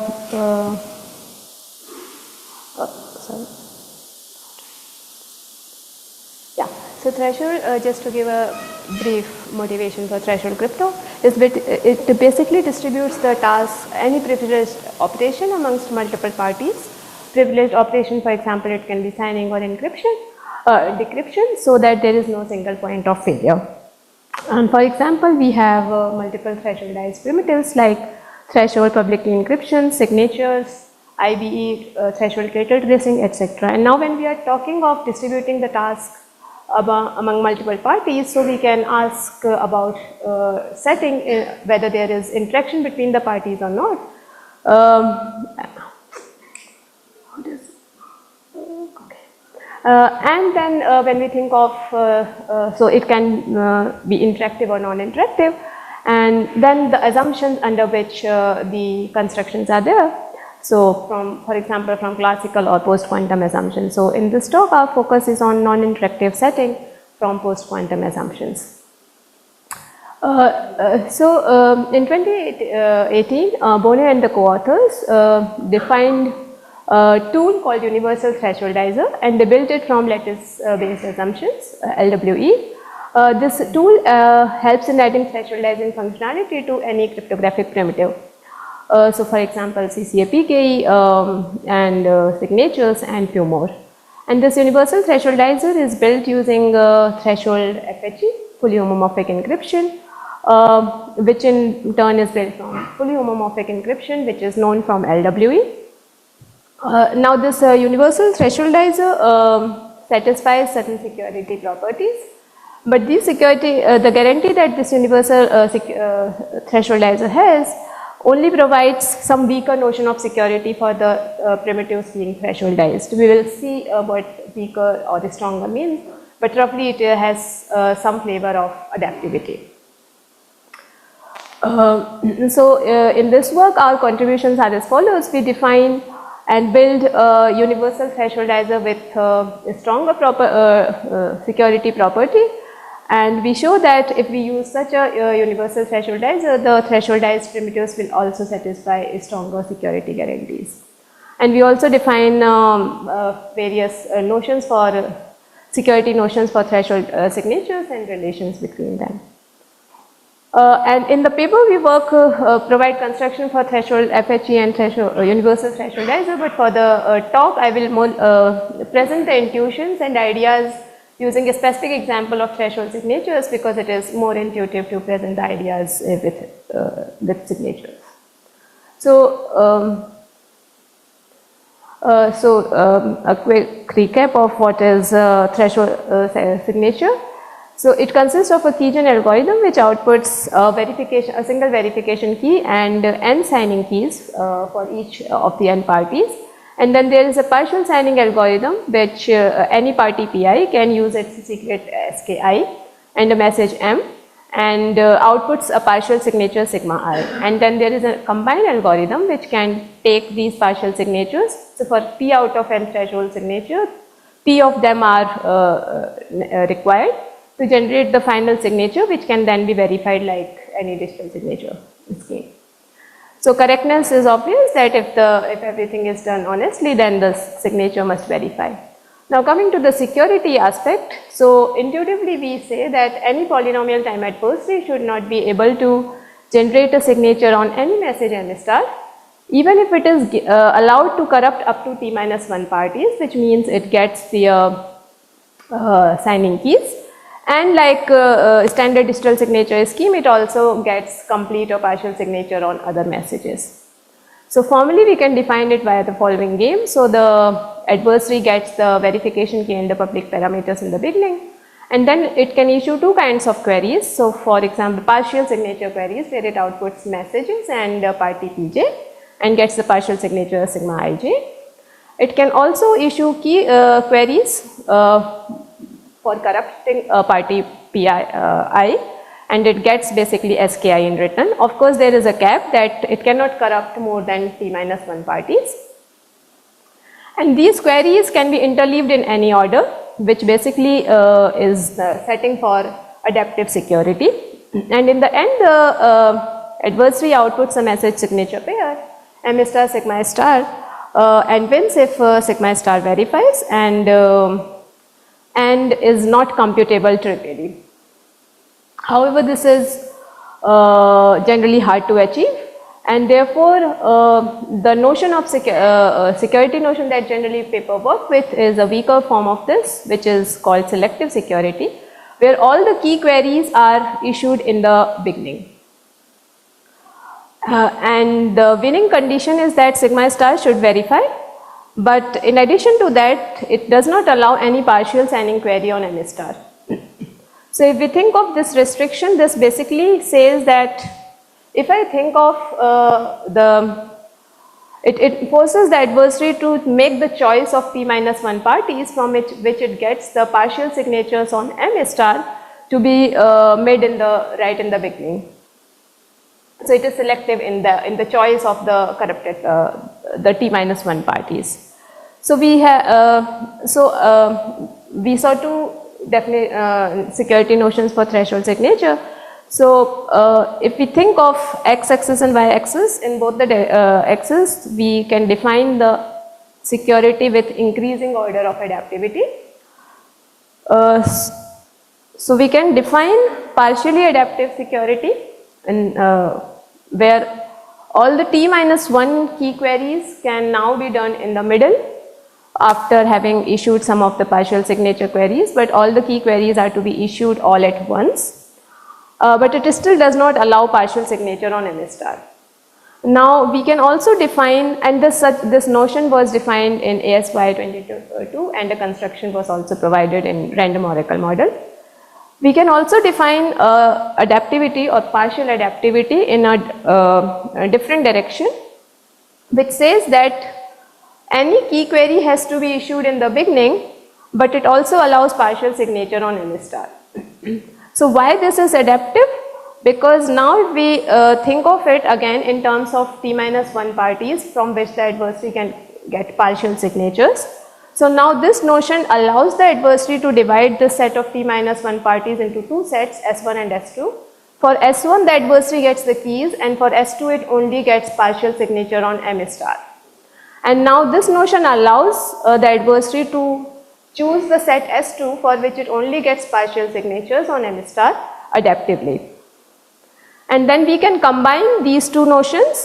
So threshold, just to give a brief motivation for threshold crypto, it basically distributes the task, any privileged operation amongst multiple parties. Privileged operation, for example, it can be signing or encryption, decryption, so that there is no single point of failure. And for example, we have multiple thresholdized primitives like threshold public key encryption, signatures, IBE, threshold cradle tracing, etc. And now when we are talking of distributing the task among multiple parties, so we can ask about setting whether there is interaction between the parties or not. And then when we think of, so it can be interactive or non-interactive, and then the assumptions under which the constructions are there. So for example, from classical or post-quantum assumptions. So in this talk, our focus is on non-interactive setting from post-quantum assumptions. In 2018, Bonner and the co-authors defined a tool called Universal Thresholdizer, and they built it from lattice-based assumptions, LWE. This tool helps in adding thresholdizing functionality to any cryptographic primitive. So for example, CCA-PKE and signatures and few more. And this universal thresholdizer is built using threshold FHE, fully homomorphic encryption, which in turn is built from fully homomorphic encryption, which is known from LWE. Now this universal thresholdizer satisfies certain security properties, but these the guarantee that this universal thresholdizer has only provides some weaker notion of security for the primitives being thresholdized. We will see what weaker or the stronger means, but roughly it has some flavor of adaptivity. In this work, our contributions are as follows. We define and build a universal thresholdizer with a stronger security property. And we show that if we use such a universal thresholdizer, the thresholdized primitives will also satisfy stronger security guarantees. And we also define various notions for security notions for threshold signatures and relations between them. And in the paper, we provide construction for threshold FHE and threshold universal thresholdizer. But for the talk, I will present the intuitions and ideas using a specific example of threshold signatures, because it is more intuitive to present the ideas with signatures. So, a quick recap of what is threshold signature. So it consists of a keygen algorithm which outputs a single verification key and n signing keys for each of the n parties. And then there is a partial signing algorithm which any party PI can use its secret SKI and a message M, and outputs a partial signature sigma I. And then there is a combined algorithm which can take these partial signatures. So for P out of n threshold signature, P of them are required to generate the final signature, which can then be verified like any digital signature scheme. So correctness is obvious that if everything is done honestly, then the signature must verify. Now coming to the security aspect, so intuitively we say that any polynomial time adversary should not be able to generate a signature on any message m star, even if it is allowed to corrupt up to t-1 parties, which means it gets the signing keys. And like standard digital signature scheme, it also gets complete or partial signature on other messages. So formally we can define it via the following game. So the adversary gets the verification key and the public parameters in the beginning, and then it can issue two kinds of queries. So for example, partial signature queries where it outputs messages and party pj and gets the partial signature sigma ij. It can also issue key queries for corrupting party pi and it gets basically ski in return. Of course, there is a cap that it cannot corrupt more than t-1 parties. And these queries can be interleaved in any order, which basically is the setting for adaptive security. And in the end, the adversary outputs a message signature pair, m star sigma star, and wins if sigma star verifies and is not computable trivially. However, this is generally hard to achieve, and therefore the notion of security notion that generally people work with is a weaker form of this, which is called selective security, where all the key queries are issued in the beginning. And the winning condition is that sigma star should verify, but in addition to that, it does not allow any partial signing query on m star. So if we think of this restriction, this basically says that if I think of it forces the adversary to make the choice of p-1 parties from which it gets the partial signatures on m star to be made in the beginning. So it is selective in the choice of the corrupted the t-1 parties. So we have we saw two definite security notions for threshold signature. So if we think of x-axis and y-axis, in both the axes we can define the security with increasing order of adaptivity. So we can define partially adaptive security and where all the t-1 key queries can now be done in the middle after having issued some of the partial signature queries, but all the key queries are to be issued all at once. But it still does not allow partial signature on m star. Now we can also define, and this notion was defined in ASY 22 and a construction was also provided in random oracle model. We can also define adaptivity or partial adaptivity in a different direction, which says that any key query has to be issued in the beginning, but it also allows partial signature on m star. So why this is adaptive? Because now if we think of it again in terms of t-1 parties from which the adversary can get partial signatures. So now this notion allows the adversary to divide the set of t-1 parties into two sets, S1 and S2. For S1 the adversary gets the keys, and for S2 it only gets partial signature on m star. And now this notion allows the adversary to choose the set S2 for which it only gets partial signatures on m star adaptively. And then we can combine these two notions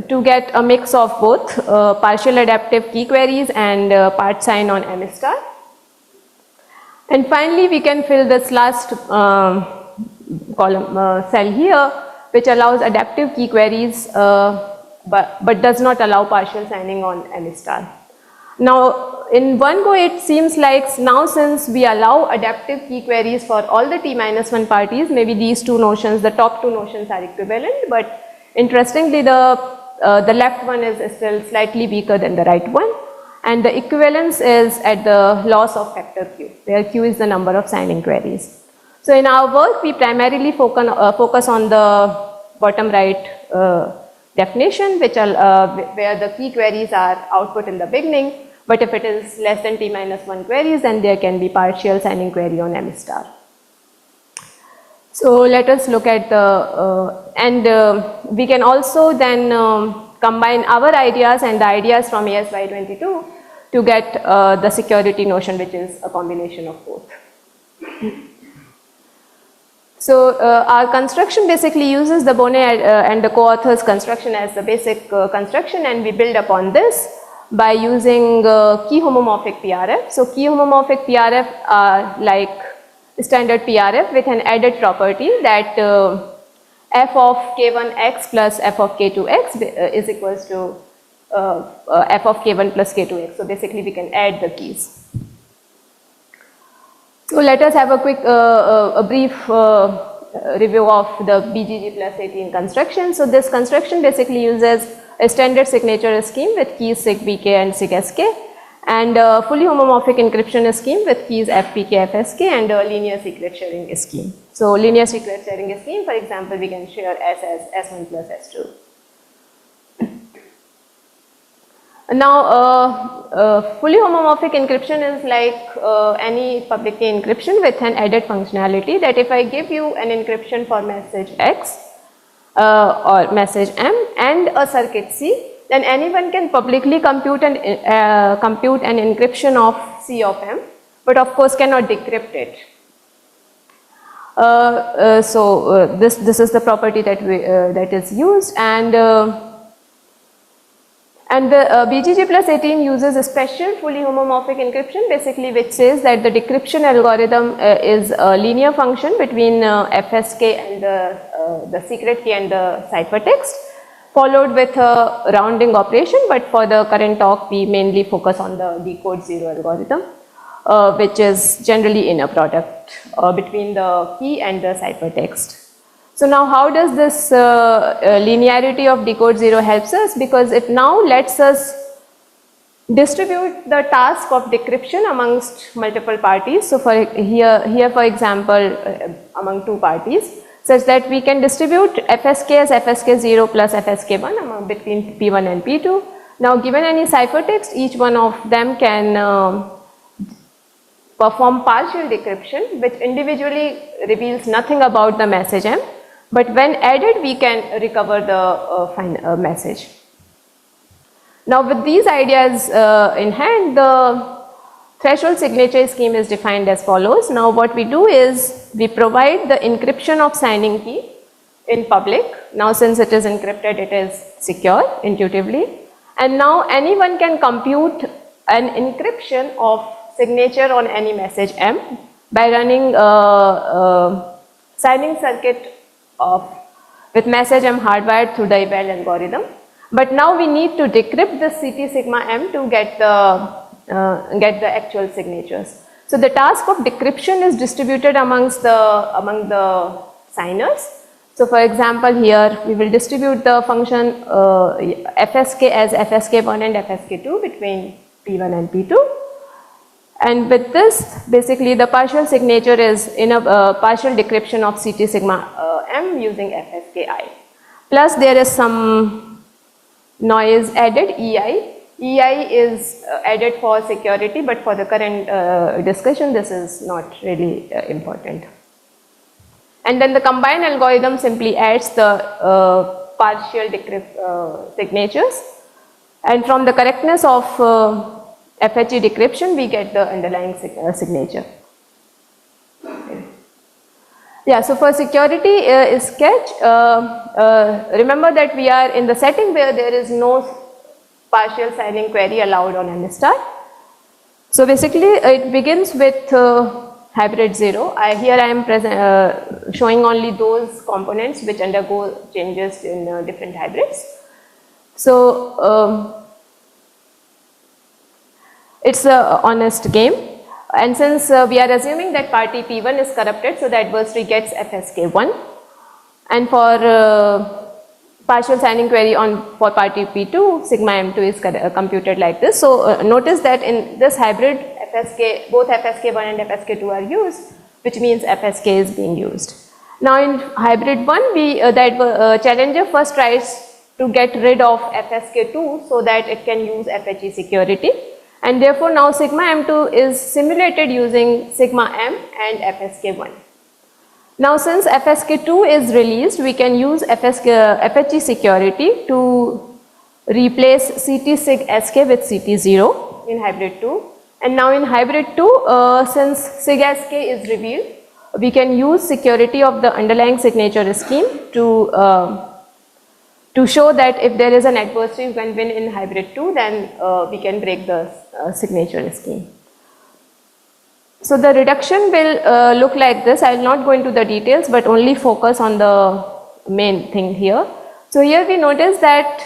to get a mix of both partial adaptive key queries and part sign on m star. And finally we can fill this last column cell here, which allows adaptive key queries but does not allow partial signing on m star. Now in one go it seems like now since we allow adaptive key queries for all the t-1 parties, maybe these two notions, the top two notions are equivalent, but interestingly the left one is still slightly weaker than the right one, and the equivalence is at the loss of factor q, where q is the number of signing queries. So in our work, we primarily focus on the bottom right definition, which where the key queries are output in the beginning, but if it is less than t minus 1 queries, then there can be partial signing query on M star. So let us look at the, we can also then combine our ideas and the ideas from ASY22 to get the security notion, which is a combination of both. So our construction basically uses the Bonnet and the co-authors construction as the basic construction, and we build upon this by using key homomorphic PRF. So key homomorphic PRF are like standard PRF with an added property that f of k1x plus f of k2x is equals to f of k1 plus k2x. So basically we can add the keys. So let us have a quick, a brief review of the BGG plus 18 construction. So this construction basically uses a standard signature scheme with keys SIG-BK and SIG-SK, and a fully homomorphic encryption scheme with keys FPK, FSK, and a linear secret sharing scheme. So linear secret sharing scheme, for example, we can share S as S1 plus S2. Now, fully homomorphic encryption is like any public key encryption with an added functionality that if I give you an encryption for message X or message M and a circuit C, then anyone can publicly compute an encryption of C of M, but of course cannot decrypt it. This is the property that that is used, and the BGG plus 18 uses a special fully homomorphic encryption, basically, which says that the decryption algorithm is a linear function between FSK and the secret key and the ciphertext, followed with a rounding operation. But for the current talk, we mainly focus on the decode 0 algorithm, which is generally in a product between the key and the ciphertext. So now how does this linearity of decode 0 helps us? Because it now lets us distribute the task of decryption amongst multiple parties. So for here for example, among two parties, such that we can distribute FSK as FSK 0 plus FSK 1 among between P1 and P2. Now given any ciphertext, each one of them can perform partial decryption, which individually reveals nothing about the message M. But when added, we can recover the final message. Now with these ideas in hand, the threshold signature scheme is defined as follows. Now what we do is we provide the encryption of signing key in public. Now since it is encrypted, it is secure intuitively. And now anyone can compute an encryption of signature on any message M by running a signing circuit with message M hardwired through the eval algorithm. But now we need to decrypt the CT sigma M to get the actual signatures. So the task of decryption is distributed among the signers. So for example, here we will distribute the function FSK as FSK1 and FSK2 between P1 and P2. And with this, basically the partial signature is in a partial decryption of CT sigma M using FSKI. Plus there is some noise added, EI. EI is added for security, but for the current discussion, this is not really important. And then the combined algorithm simply adds the partial signatures, and from the correctness of FHE decryption, we get the underlying signature. Okay. Yeah, so for security sketch, remember that we are in the setting where there is no partial signing query allowed on M star. So basically it begins with hybrid 0. Here I am showing only those components which undergo changes in different hybrids. So it's an honest game. And since we are assuming that party P1 is corrupted, so the adversary gets FSK1. And for partial signing query for party P2, sigma M2 is computed like this. So notice that in this hybrid FSK, both FSK1 and FSK2 are used, which means FSK is being used. Now in hybrid 1, the challenger first tries to get rid of FSK2 so that it can use FHE security, and therefore now sigma M2 is simulated using sigma M and FSK1. Now since FSK2 is released, we can use FHE security to replace CT sig SK with CT0 in hybrid 2. And now in hybrid 2, since sig SK is revealed, we can use security of the underlying signature scheme to show that if there is an adversary who can win in hybrid 2, then we can break the signature scheme. So the reduction will look like this. I will not go into the details, but only focus on the main thing here. So here we notice that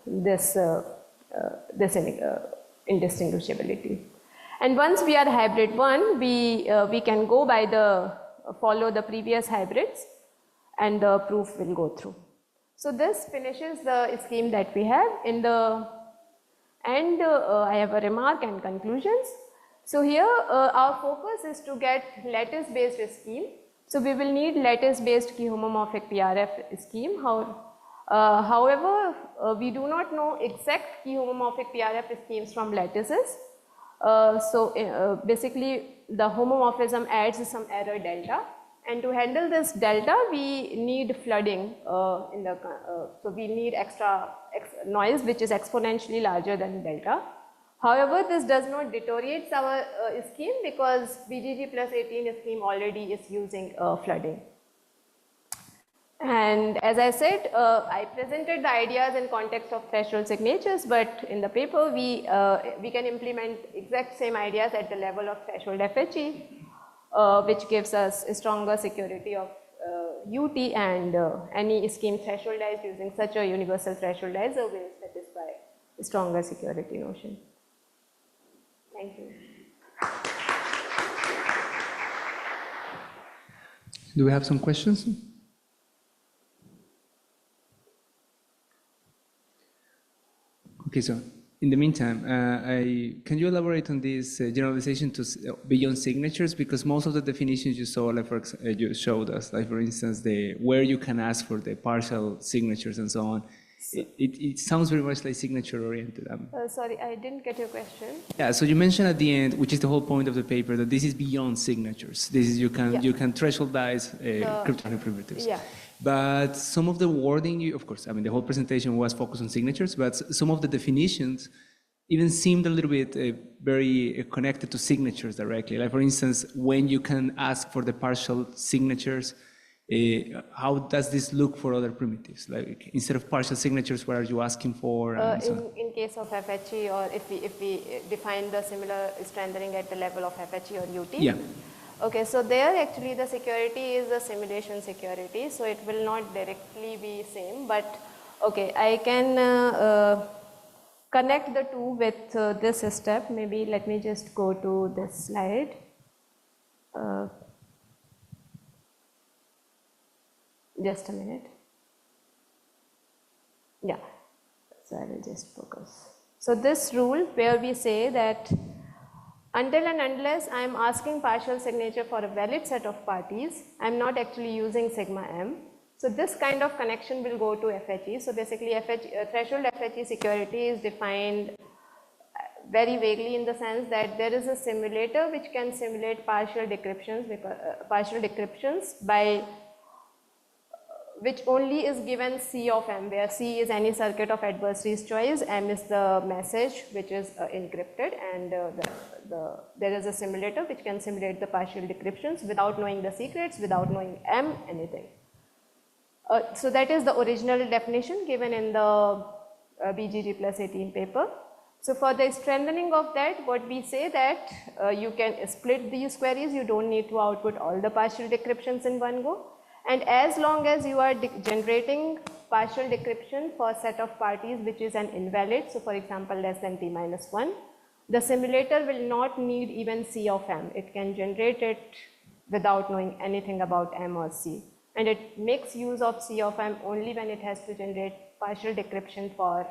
this indistinguishability. And once we are hybrid 1, we can go by follow the previous hybrids, and the proof will go through. So this finishes the scheme that we have. In the end, I have a remark and conclusions. So here our focus is to get lattice based scheme. So we will need lattice based key homomorphic PRF scheme. However, we do not know exact key homomorphic PRF schemes from lattices. So basically the homomorphism adds some error delta, and to handle this delta we need flooding so we need extra noise which is exponentially larger than delta. However, this does not deteriorate our scheme because BGG plus 18 scheme already is using flooding. And as I said, I presented the ideas in context of threshold signatures, but in the paper we can implement exact same ideas at the level of threshold FHE, which gives us a stronger security of UT, and any scheme thresholdized using such a universal thresholdizer will satisfy a stronger security notion. Thank you. Do we have some questions? Okay, so in the meantime, can you elaborate on this generalization to beyond signatures? Because most of the definitions you saw, like you showed us, like for instance, where you can ask for the partial signatures and so on. It sounds very much like signature oriented. Sorry, I didn't get your question. Yeah, so you mentioned at the end, which is the whole point of the paper, that this is beyond signatures. This is you can thresholdize cryptographic primitives. Yeah. But some of the wording, of course, I mean the whole presentation was focused on signatures, but some of the definitions even seemed a little bit very connected to signatures directly. Like for instance, when you can ask for the partial signatures, how does this look for other primitives? Like instead of partial signatures, what are you asking for? In case of FHE, or if we define the similar strengthening at the level of FHE or UT? Yeah. Okay, so there actually the security is a simulation security, so it will not directly be same, but okay, I can connect the two with this step. Maybe let me just go to this slide. Just a minute. Yeah, so I will just focus. So this rule where we say that until and unless I am asking partial signature for a valid set of parties, I am not actually using sigma M. So this kind of connection will go to FHE. So basically threshold FHE security is defined very vaguely in the sense that there is a simulator which can simulate partial decryptions by which only is given C of M, where C is any circuit of adversary's choice, M is the message which is encrypted, and there is a simulator which can simulate the partial decryptions without knowing the secrets, without knowing M, anything. So that is the original definition given in the BGG plus 18 paper. So for the strengthening of that, what we say that you can split these queries, you don't need to output all the partial decryptions in one go. And as long as you are generating partial decryption for a set of parties which is an invalid, so for example less than t minus 1, the simulator will not need even C of M. It can generate it without knowing anything about M or C. and it makes use of C of M only when it has to generate partial decryption for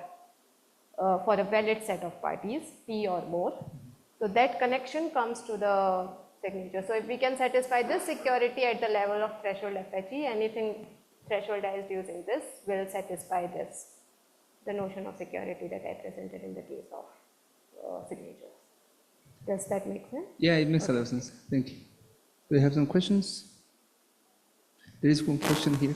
a valid set of parties, P or more. So that connection comes to the signature. So if we can satisfy this security at the level of threshold FHE, anything thresholdized using this will satisfy this, the notion of security that I presented in the case of signatures. Does that make sense? Yeah, it makes a lot of sense. Thank you. Do we have some questions? There is one question here.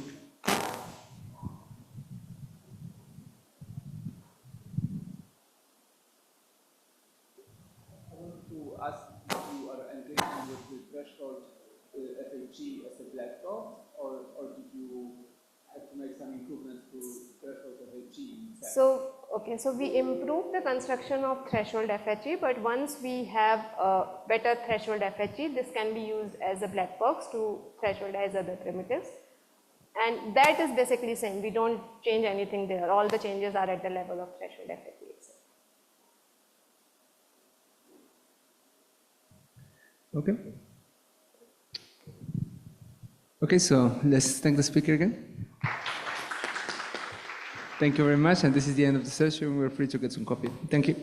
To ask if you are engaging with the threshold FHG as a black box, or did you have to make some improvements to threshold FHG? So we improved the construction of threshold FHE, but once we have a better threshold FHE, this can be used as a black box to thresholdize other primitives. And that is basically saying we don't change anything there. All the changes are at the level of threshold FHE itself. Okay. Okay, so let's thank the speaker again. Thank you very much, and this is the end of the session. We're free to get some coffee. Thank you.